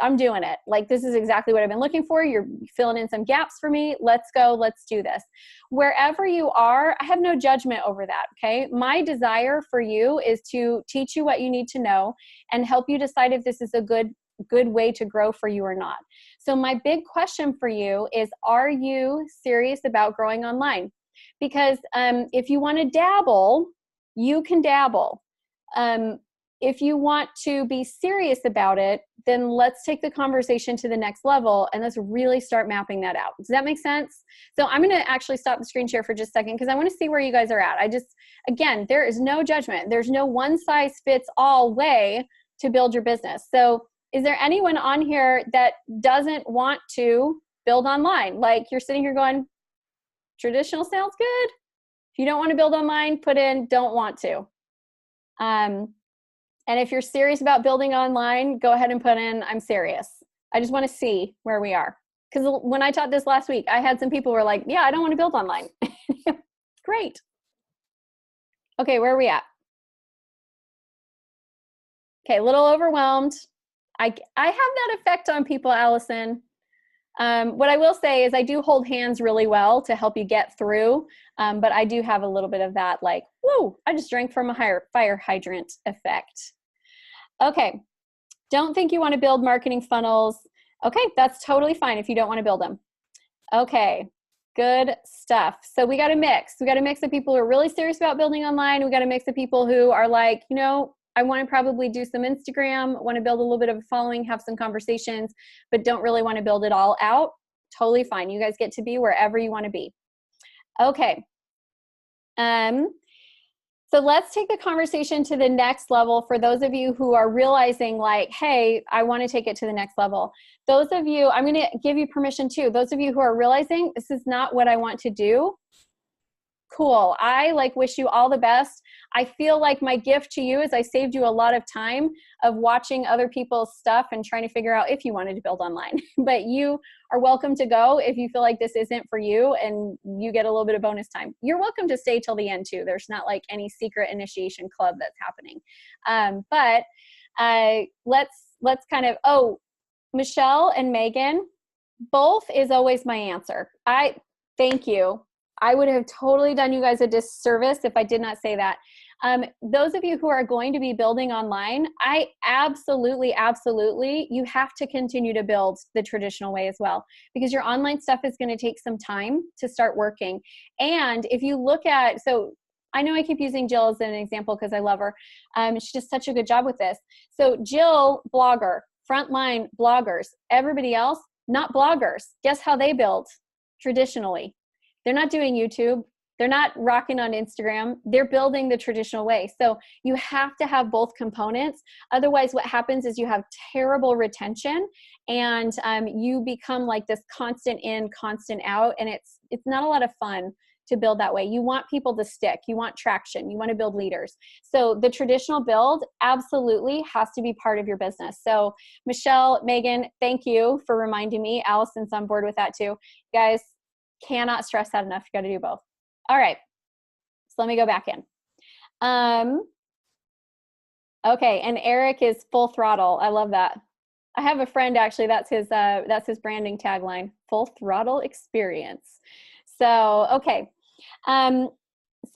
I'm doing it. Like, this is exactly what I've been looking for. You're filling in some gaps for me. Let's go. Let's do this. Wherever you are, I have no judgment over that. Okay. My desire for you is to teach you what you need to know and help you decide if this is a good way to grow for you or not. So my big question for you is, are you serious about growing online? Because if you want to dabble, you can dabble. If you want to be serious about it, then let's take the conversation to the next level and let's really start mapping that out. Does that make sense? So I'm going to actually stop the screen share for just a second because I want to see where you guys are at. Again, there is no judgment. There's no one size fits all way to build your business. So is there anyone on here that doesn't want to build online? Like you're sitting here going, traditional sounds good. If you don't want to build online, put in don't want to. And if you're serious about building online, go ahead and put in I'm serious. I just want to see where we are. Because when I taught this last week, I had some people who were like, yeah, I don't want to build online. Great. Okay, where are we at? Okay, a little overwhelmed. I have that effect on people, Allison. What I will say is I do hold hands really well to help you get through, but I do have a little bit of that like, whoa, I just drank from a fire hydrant effect. Okay, don't think you want to build marketing funnels. Okay, that's totally fine if you don't want to build them. Okay, good stuff. So we got a mix. We got a mix of people who are really serious about building online. We got a mix of people who are like, you know, I want to probably do some Instagram, want to build a little bit of a following, have some conversations, but don't really want to build it all out. Totally fine. You guys get to be wherever you want to be. Okay. So let's take the conversation to the next level for those of you who are realizing like, hey, I want to take it to the next level. Those of you, I'm going to give you permission too. Those of you who are realizing this is not what I want to do, cool. I like wish you all the best. I feel like my gift to you is I saved you a lot of time of watching other people's stuff and trying to figure out if you wanted to build online. But you are welcome to go if you feel like this isn't for you and you get a little bit of bonus time. You're welcome to stay till the end too. There's not like any secret initiation club that's happening. Let's kind of, Michelle and Megan, both is always my answer. Thank you. I would have totally done you guys a disservice if I did not say that. Those of you who are going to be building online, I absolutely, you have to continue to build the traditional way as well, because your online stuff is going to take some time to start working. And if you look at, so I know I keep using Jill as an example because I love her. She does such a good job with this. So Jill, blogger, frontline bloggers, everybody else, not bloggers. Guess how they build traditionally? They're not doing YouTube. They're not rocking on Instagram. They're building the traditional way. So you have to have both components. Otherwise, what happens is you have terrible retention and you become like this constant in, constant out. And it's not a lot of fun to build that way. You want people to stick. You want traction. You want to build leaders. So the traditional build absolutely has to be part of your business. So Michelle, Megan, thank you for reminding me. Allison's on board with that too. Guys, cannot stress that enough. You got to do both. All right. So let me go back in. Okay. And Eric is full throttle. I love that. I have a friend actually, that's his branding tagline, full throttle experience. So, okay.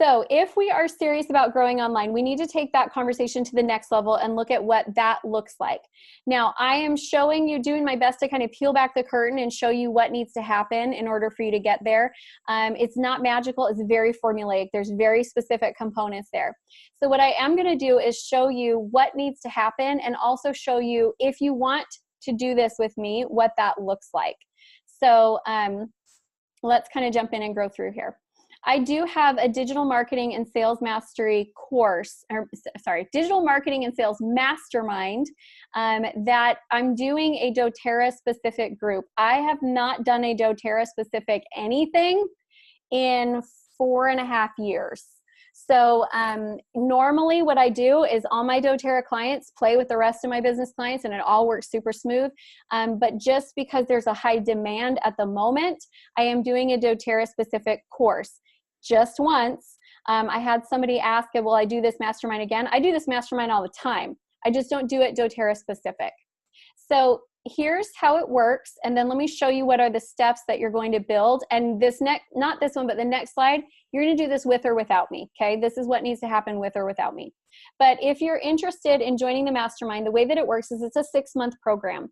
So if we are serious about growing online, we need to take that conversation to the next level and look at what that looks like. Now, I am showing you, doing my best to kind of peel back the curtain and show you what needs to happen in order for you to get there. It's not magical. It's very formulaic. There's very specific components there. So what I am going to do is show you what needs to happen and also show you, if you want to do this with me, what that looks like. So let's kind of jump in and go through here. I do have a digital marketing and sales mastery course, digital marketing and sales mastermind that I'm doing a doTERRA specific group. I have not done a doTERRA specific anything in 4.5 years. So normally what I do is all my doTERRA clients play with the rest of my business clients and it all works super smooth. But just because there's a high demand at the moment, I am doing a doTERRA specific course. Just once, I had somebody ask, will I do this mastermind again? I do this mastermind all the time. I just don't do it doTERRA specific. So here's how it works. And then let me show you what are the steps that you're going to build. And this next, not this one, but the next slide, you're going to do this with or without me. Okay. This is what needs to happen with or without me. But if you're interested in joining the mastermind, the way that it works is it's a 6-month program.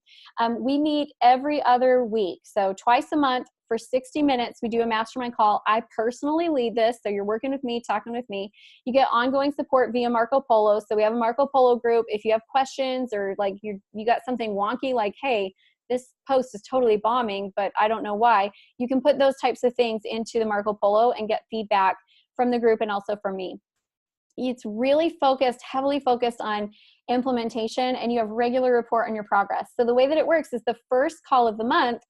We meet every other week. So twice a month for 60 minutes. We do a mastermind call. I personally lead this. So you're working with me, talking with me. You get ongoing support via Marco Polo. So we have a Marco Polo group. If you have questions or like you got something wonky, like, hey, this post is totally bombing, but I don't know why, you can put those types of things into the Marco Polo and get feedback from the group and also from me. It's really focused, heavily focused on implementation, and you have regular report on your progress. So the way that it works is the first call of the month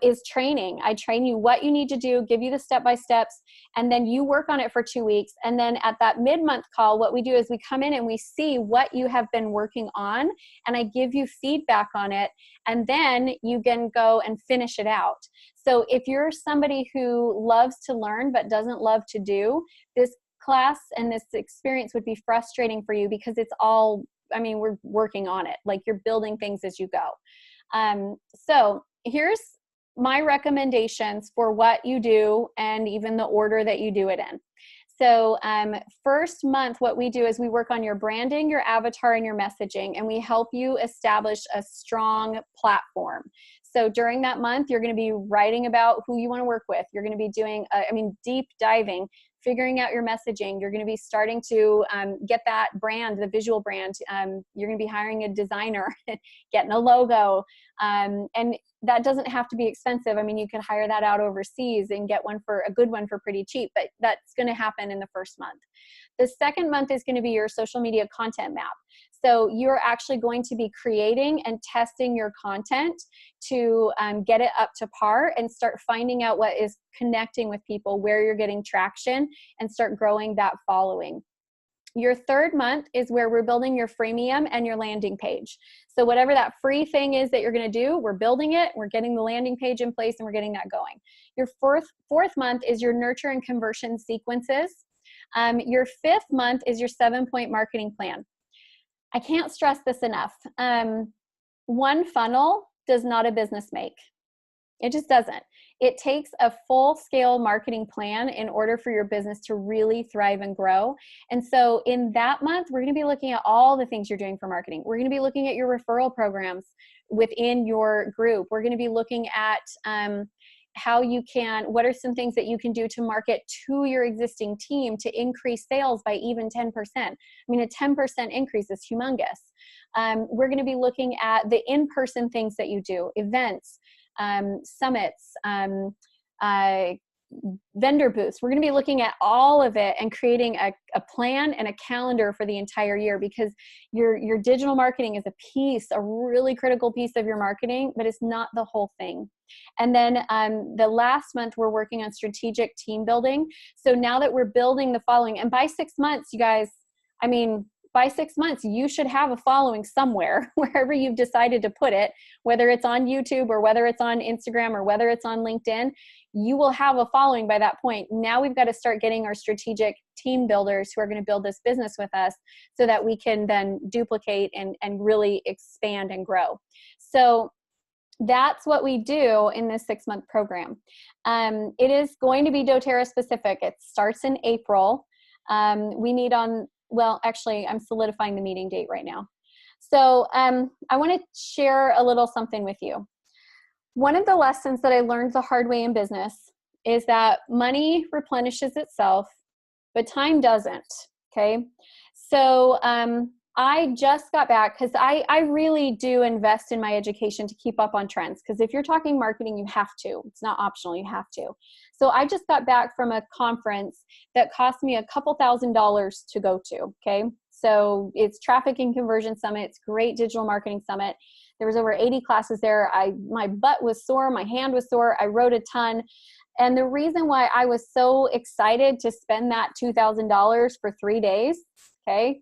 is training. I train you what you need to do, give you the step-by-steps, and then you work on it for 2 weeks. And then at that mid-month call, what we do is we come in and we see what you have been working on, and I give you feedback on it, and then you can go and finish it out. So if you're somebody who loves to learn but doesn't love to do, this class and this experience would be frustrating for you because it's all, I mean, we're working on it. Like you're building things as you go. So here's my recommendations for what you do and even the order that you do it in. So first month, what we do is we work on your branding, your avatar, and your messaging, and we help you establish a strong platform. So during that month, you're going to be writing about who you want to work with. You're going to be doing, deep diving, figuring out your messaging. You're going to be starting to get that brand, the visual brand. You're going to be hiring a designer, getting a logo. And that doesn't have to be expensive. I mean, you could hire that out overseas and get a good one for pretty cheap, but that's going to happen in the first month. The second month is going to be your social media content map. So you're actually going to be creating and testing your content to get it up to par and start finding out what is connecting with people, where you're getting traction, and start growing that following. Your third month is where we're building your freemium and your landing page. So whatever that free thing is that you're going to do, we're building it, we're getting the landing page in place, and we're getting that going. Your fourth month is your nurture and conversion sequences. Your fifth month is your 7-point marketing plan. I can't stress this enough. One funnel does not a business make. It just doesn't. It takes a full-scale marketing plan in order for your business to really thrive and grow. And so in that month, we're going to be looking at all the things you're doing for marketing. We're going to be looking at your referral programs within your group. We're going to be looking at what are some things that you can do to market to your existing team to increase sales by even 10%. I mean, a 10% increase is humongous. We're going to be looking at the in-person things that you do, events, summits, vendor booths. We're going to be looking at all of it and creating a plan and a calendar for the entire year, because your digital marketing is a really critical piece of your marketing, but it's not the whole thing. And then the last month, we're working on strategic team building. So now that we're building the following, and by 6 months, you guys, by 6 months, you should have a following somewhere, wherever you've decided to put it, whether it's on YouTube or whether it's on Instagram or whether it's on LinkedIn, you will have a following by that point. Now we've got to start getting our strategic team builders who are going to build this business with us so that we can then duplicate and really expand and grow. So that's what we do in this 6-month program. It is going to be doTERRA specific. It starts in April. Actually, I'm solidifying the meeting date right now. So I want to share a little something with you. One of the lessons that I learned the hard way in business is that money replenishes itself, but time doesn't, okay? So I just got back, because I really do invest in my education to keep up on trends, because if you're talking marketing, you have to. It's not optional, you have to. So I just got back from a conference that cost me a couple $1,000s to go to, okay? So it's Traffic and Conversion Summit. It's a great digital marketing summit. There was over 80 classes there. My butt was sore, my hand was sore, I wrote a ton. And the reason why I was so excited to spend that $2,000 for 3 days, okay?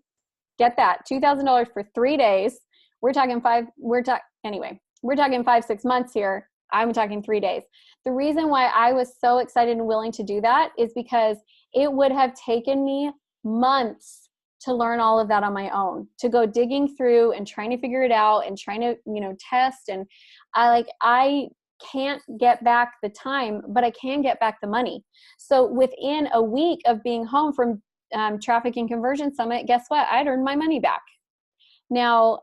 Get that, $2,000 for 3 days. We're talking 5-6 months here. I'm talking 3 days. The reason why I was so excited and willing to do that is because it would have taken me months to learn all of that on my own, to go digging through and trying to figure it out and trying to, test. And I can't get back the time, but I can get back the money. So within a week of being home from Traffic and Conversion Summit, guess what? I'd earned my money back. Now,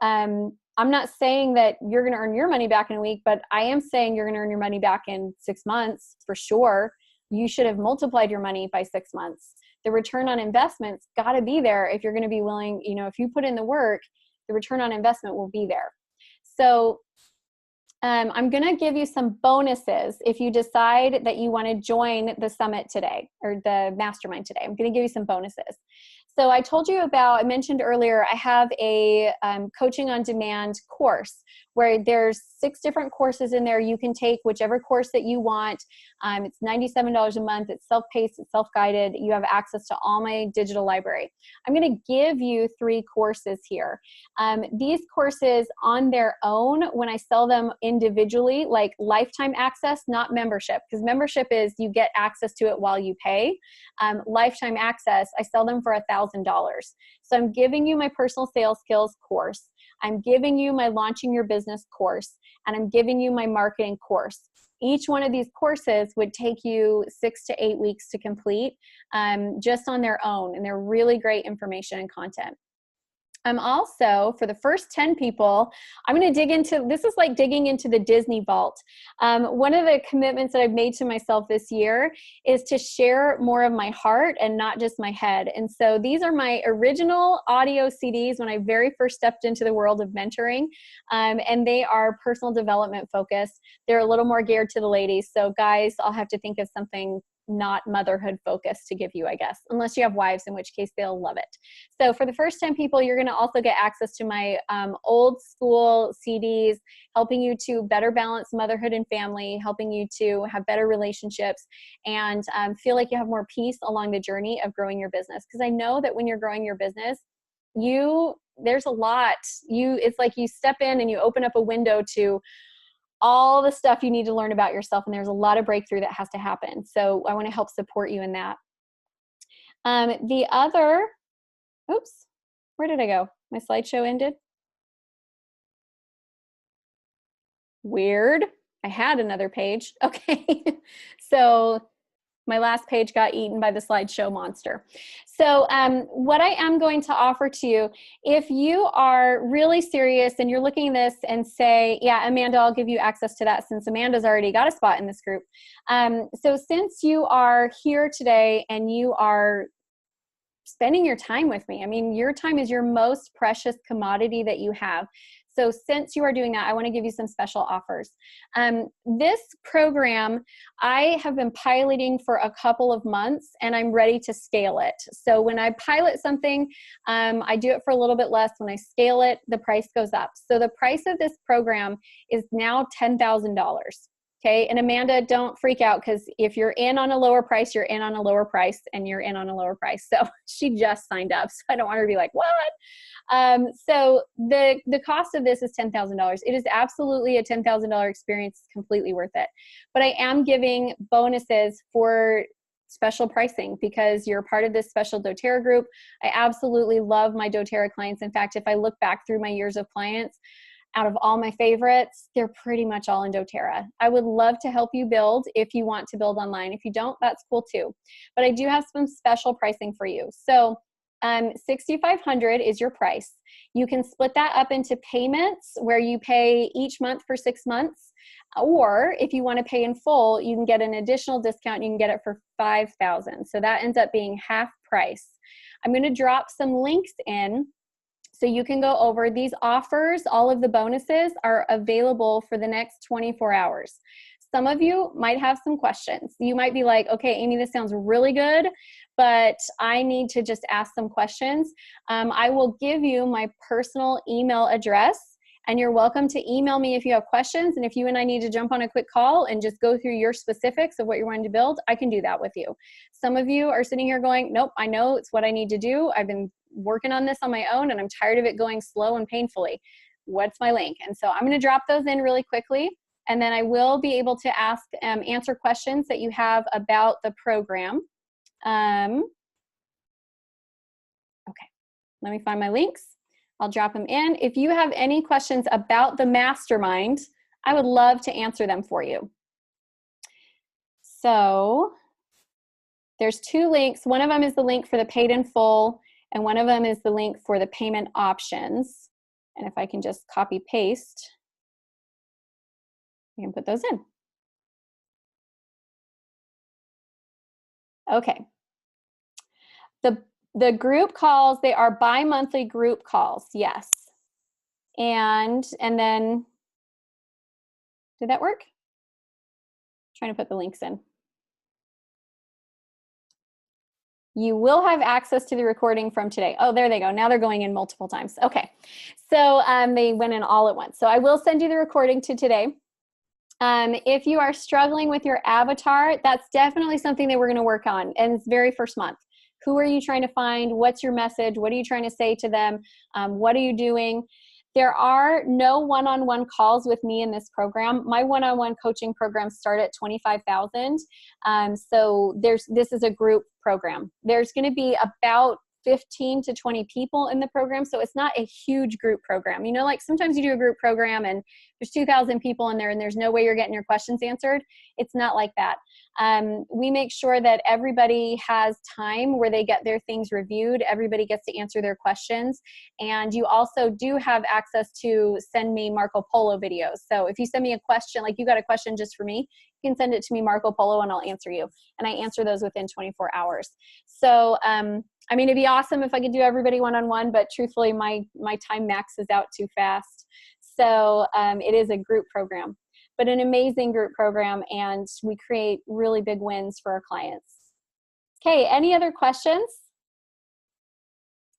I'm not saying that you're going to earn your money back in a week, but I am saying you're going to earn your money back in 6 months for sure. You should have multiplied your money by 6 months. The return on investment's got to be there if you're going to be willing, you know, if you put in the work, the return on investment will be there. So I'm going to give you some bonuses if you decide that you want to join the summit today or the mastermind today. I'm going to give you some bonuses. So I told you about, I mentioned earlier, I have a coaching on demand course where there's 6 different courses in there. You can take whichever course that you want. It's $97 a month. It's self-paced, it's self-guided. You have access to all my digital library. I'm going to give you 3 courses here. These courses on their own, when I sell them individually, like lifetime access, not membership, because membership is you get access to it while you pay. Lifetime access, I sell them for $1,000. So I'm giving you my personal sales skills course. I'm giving you my launching your business course, and I'm giving you my marketing course. Each one of these courses would take you 6 to 8 weeks to complete just on their own, and they're really great information and content. I'm also, for the first 10 people, I'm going to dig into, this is like digging into the Disney vault. One of the commitments that I've made to myself this year is to share more of my heart and not just my head. And so these are my original audio CDs when I very first stepped into the world of mentoring. And they are personal development focused. They're a little more geared to the ladies. So guys, I'll have to think of something not motherhood focused to give you, I guess, unless you have wives, in which case they'll love it. So for the first 10 people, you're going to also get access to my old school CDs, helping you to better balance motherhood and family, helping you to have better relationships, and feel like you have more peace along the journey of growing your business. Because I know that when you're growing your business, there's a lot. It's like you step in and you open up a window to all the stuff you need to learn about yourself, and there's a lot of breakthrough that has to happen. So I want to help support you in that. The other, oops, where did I go? My slideshow ended. Weird. I had another page. Okay. So my last page got eaten by the slideshow monster. So what I am going to offer to you, if you are really serious and you're looking at this and say, yeah, Amanda, I'll give you access to that since Amanda's already got a spot in this group. So since you are here today and you are spending your time with me, I mean, your time is your most precious commodity that you have. So since you are doing that, I want to give you some special offers. This program, I have been piloting for a couple of months, and I'm ready to scale it. So when I pilot something, I do it for a little bit less. When I scale it, the price goes up. So the price of this program is now $10,000. Okay, and Amanda, don't freak out, because if you're in on a lower price, you're in on a lower price, and you're in on a lower price. So she just signed up, so I don't want her to be like, what? So the cost of this is $10,000. It is absolutely a $10,000 experience. It's completely worth it. But I am giving bonuses for special pricing because you're part of this special doTERRA group. I absolutely love my doTERRA clients. In fact, if I look back through my years of clients, out of all my favorites, they're pretty much all in doTERRA. I would love to help you build if you want to build online. If you don't, that's cool too. But I do have some special pricing for you. So $6,500 is your price. You can split that up into payments where you pay each month for 6 months. Or if you want to pay in full, you can get an additional discount. You can get it for $5,000. So that ends up being half price. I'm going to drop some links in so you can go over these offers. All of the bonuses are available for the next 24 hours. Some of you might have some questions. You might be like, okay, Amy, this sounds really good, but I need to just ask some questions. I will give you my personal email address, and you're welcome to email me if you have questions. And if you and I need to jump on a quick call and just go through your specifics of what you're wanting to build, I can do that with you. Some of you are sitting here going, nope, I know it's what I need to do. I've been working on this on my own, and I'm tired of it going slow and painfully. What's my link? And so I'm going to drop those in really quickly, and then I will be able to answer questions that you have about the program. Okay, let me find my links. I'll drop them in. If you have any questions about the mastermind, I would love to answer them for you. So there's 2 links. One of them is the link for the paid in full, and one of them is the link for the payment options. And if I can just copy paste, I can put those in. Okay. The group calls, they are bi-monthly group calls, yes. And then, did that work? Trying to put the links in. You will have access to the recording from today. Oh, there they go. Now they're going in multiple times. Okay. So they went in all at once. So I will send you the recording to today. If you are struggling with your avatar, that's definitely something that we're going to work on in this very first month. Who are you trying to find? What's your message? What are you trying to say to them? What are you doing? There are no one-on-one calls with me in this program. My one-on-one coaching programs start at $25,000. So this is a group program. There's going to be about 15 to 20 people in the program. So it's not a huge group program. You know, like sometimes you do a group program and there's 2,000 people in there and there's no way you're getting your questions answered. It's not like that. We make sure that everybody has time where they get their things reviewed. Everybody gets to answer their questions. And you also do have access to send me Marco Polo videos. So if you send me a question, like you got a question just for me, you can send it to me Marco Polo and I'll answer you. And I answer those within 24 hours. So, I mean, it'd be awesome if I could do everybody one-on-one, but truthfully, my time maxes out too fast. So it is a group program, but an amazing group program, and we create really big wins for our clients. Okay, any other questions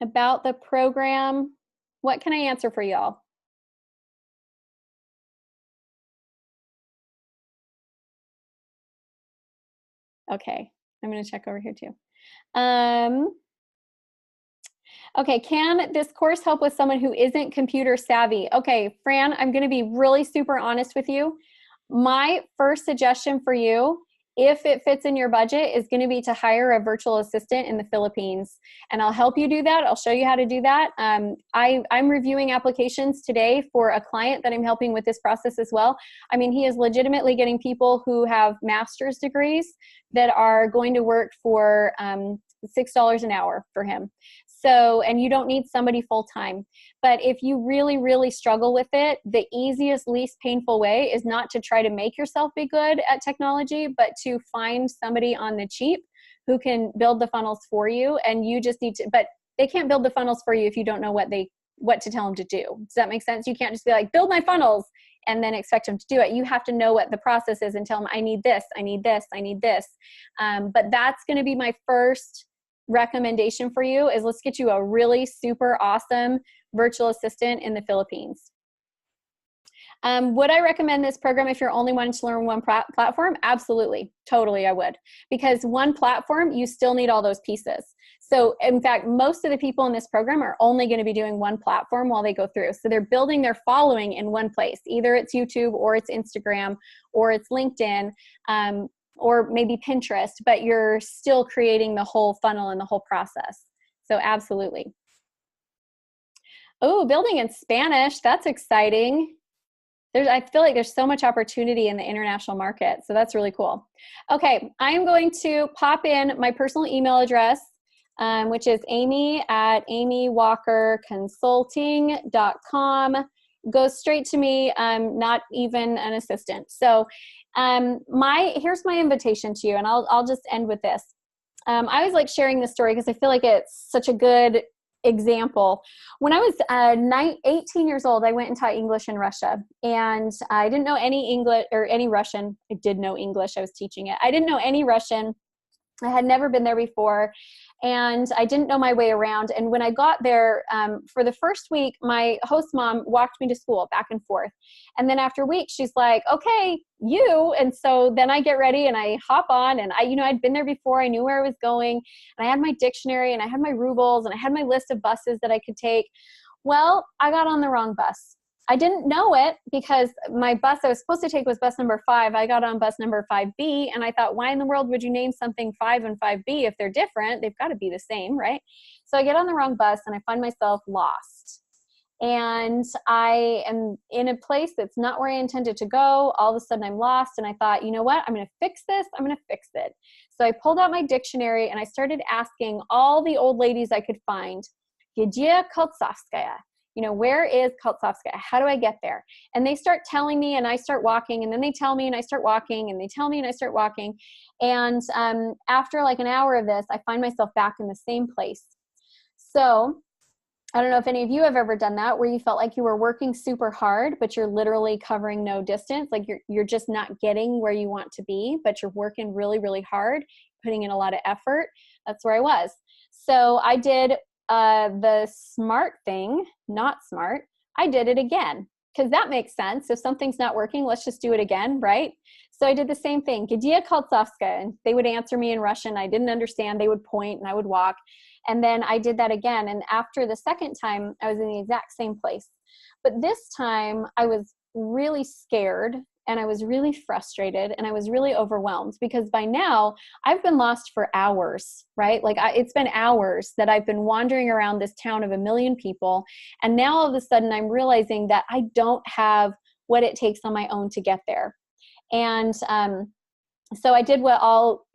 about the program? What can I answer for y'all? Okay, I'm going to check over here too. Okay, can this course help with someone who isn't computer savvy? Okay, Fran, I'm going to be really super honest with you. My first suggestion for you, if it fits in your budget, is going to be to hire a virtual assistant in the Philippines. And I'll help you do that. I'll show you how to do that. I'm reviewing applications today for a client that I'm helping with this process as well. I mean, he is legitimately getting people who have master's degrees that are going to work for $6 an hour for him. So, and you don't need somebody full-time. But if you really, really struggle with it, the easiest, least painful way is not to try to make yourself be good at technology, but to find somebody on the cheap who can build the funnels for you. And you just need to, but they can't build the funnels for you if you don't know what to tell them to do. Does that make sense? You can't just be like, build my funnels and then expect them to do it. You have to know what the process is and tell them, I need this, I need this, I need this. But that's going to be my first recommendation for you, is let's get you a really super awesome virtual assistant in the Philippines. Would I recommend this program if you're only wanting to learn one platform? Absolutely. Totally, I would. Because one platform, you still need all those pieces. So in fact, most of the people in this program are only going to be doing one platform while they go through. So they're building their following in one place. Either it's YouTube or it's Instagram or it's LinkedIn, or maybe Pinterest, but you're still creating the whole funnel and the whole process. So absolutely. Oh, building in Spanish. That's exciting. I feel like there's so much opportunity in the international market. So that's really cool. Okay, I'm going to pop in my personal email address, which is amy@amywalkerconsulting.com. Go straight to me. I'm not even an assistant. So here's my invitation to you, and I'll just end with this. I always like sharing this story because I feel like it's such a good example. When I was 18 years old, I went and taught English in Russia, and I didn't know any English or any Russian. I did know English. I was teaching it. I didn't know any Russian. I had never been there before, and I didn't know my way around. And when I got there, for the first week, my host mom walked me to school back and forth. And then after a week, she's like, okay, you. And so then I get ready and I hop on, and I'd been there before. I knew where I was going, and I had my dictionary and I had my rubles and I had my list of buses that I could take. Well, I got on the wrong bus. I didn't know it because my bus I was supposed to take was bus number 5. I got on bus number 5B, and I thought, why in the world would you name something 5 and 5B if they're different? They've got to be the same, right? So I get on the wrong bus and I find myself lost. And I am in a place that's not where I intended to go. All of a sudden I'm lost, and I thought, you know what? I'm going to fix this. I'm going to fix it. So I pulled out my dictionary and I started asking all the old ladies I could find, Gdzie Koltsovskaya? where is Kaltsovska? How do I get there? And they start telling me, and I start walking, and then they tell me and I start walking, and they tell me and I start walking. And after like an hour of this, I find myself back in the same place. So I don't know if any of you have ever done that, where you felt like you were working super hard, but you're literally covering no distance. Like you're just not getting where you want to be, but you're working really, really hard, putting in a lot of effort. That's where I was. So I did the smart thing, not smart. I did it again, because that makes sense. If something's not working, let's just do it again, right? So I did the same thing. Gdzie Kaltsovska? And they would answer me in Russian. I didn't understand. They would point and I would walk. And then I did that again. And after the second time, I was in the exact same place. But this time I was really scared, and I was really frustrated, and I was really overwhelmed, because by now I've been lost for hours, right? Like it's been hours that I've been wandering around this town of 1 million people. And now all of a sudden I'm realizing that I don't have what it takes on my own to get there. And so I did what all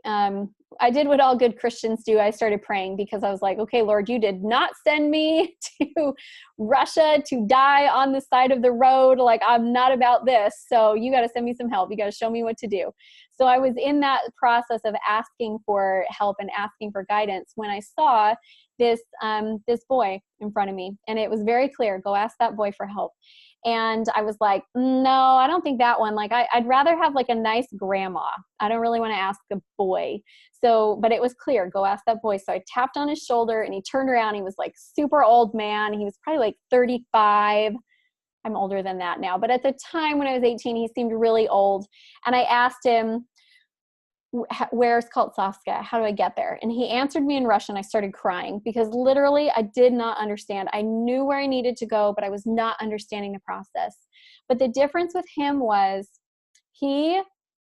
good Christians do. I started praying, because I was like, okay, Lord, you did not send me to Russia to die on the side of the road. Like, I'm not about this. So you got to send me some help. You got to show me what to do. So I was in that process of asking for help and asking for guidance when I saw this boy in front of me. And it was very clear, go ask that boy for help. And I was like, no, I don't think that one. Like, I'd rather have like a nice grandma. I don't really want to ask a boy. So, but it was clear, go ask that boy. So I tapped on his shoulder, and he turned around. He was like super old man. He was probably like 35. I'm older than that now. But at the time when I was 18, he seemed really old. And I asked him, where's Kaltsovska? How do I get there? And he answered me in Russian. I started crying, because literally I did not understand. I knew where I needed to go, but I was not understanding the process. But the difference with him was he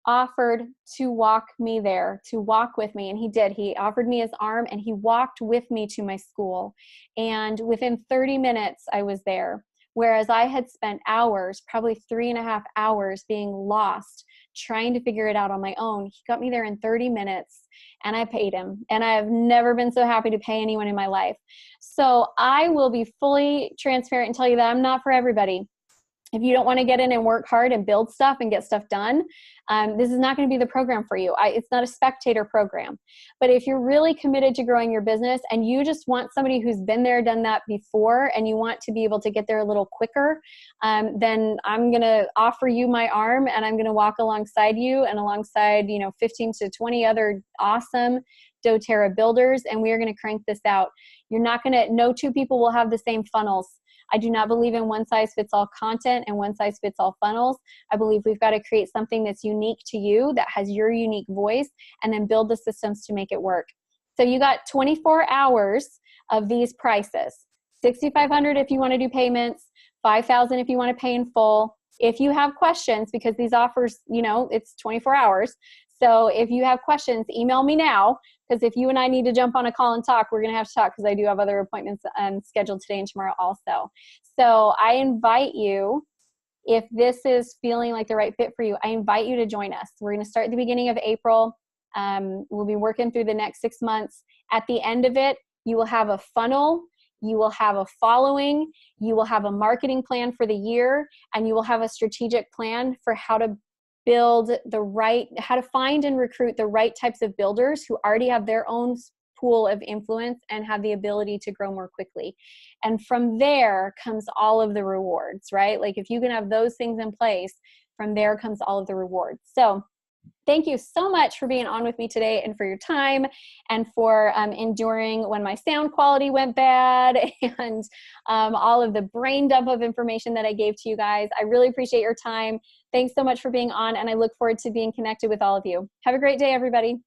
offered to walk me there, to walk with me. And he did. He offered me his arm, and he walked with me to my school. And within 30 minutes, I was there. Whereas I had spent hours, probably 3.5 hours, being lost, trying to figure it out on my own. He got me there in 30 minutes, and I paid him. And I have never been so happy to pay anyone in my life. So I will be fully transparent and tell you that I'm not for everybody. If you don't want to get in and work hard and build stuff and get stuff done, this is not going to be the program for you. It's not a spectator program. But if you're really committed to growing your business, and you just want somebody who's been there, done that before, and you want to be able to get there a little quicker, then I'm going to offer you my arm, and I'm going to walk alongside you and alongside, 15 to 20 other awesome doTERRA builders, and we are going to crank this out. No two people will have the same funnels. I do not believe in one size fits all content and one size fits all funnels. I believe we've got to create something that's unique to you, that has your unique voice, and then build the systems to make it work. So you got 24 hours of these prices. $6,500 if you want to do payments, $5,000 if you want to pay in full. If you have questions, because these offers, it's 24 hours. So if you have questions, email me now, because if you and I need to jump on a call and talk, we're going to have to talk, because I do have other appointments scheduled today and tomorrow also. So I invite you, if this is feeling like the right fit for you, I invite you to join us. We're going to start at the beginning of April. We'll be working through the next 6 months. At the end of it, you will have a funnel, you will have a following, you will have a marketing plan for the year, and you will have a strategic plan for how to how to find and recruit the right types of builders who already have their own pool of influence and have the ability to grow more quickly. And from there comes all of the rewards, right? Like, if you can have those things in place, from there comes all of the rewards. So thank you so much for being on with me today, and for your time, and for enduring when my sound quality went bad, and all of the brain dump of information that I gave to you guys. I really appreciate your time. Thanks so much for being on, and I look forward to being connected with all of you. Have a great day, everybody.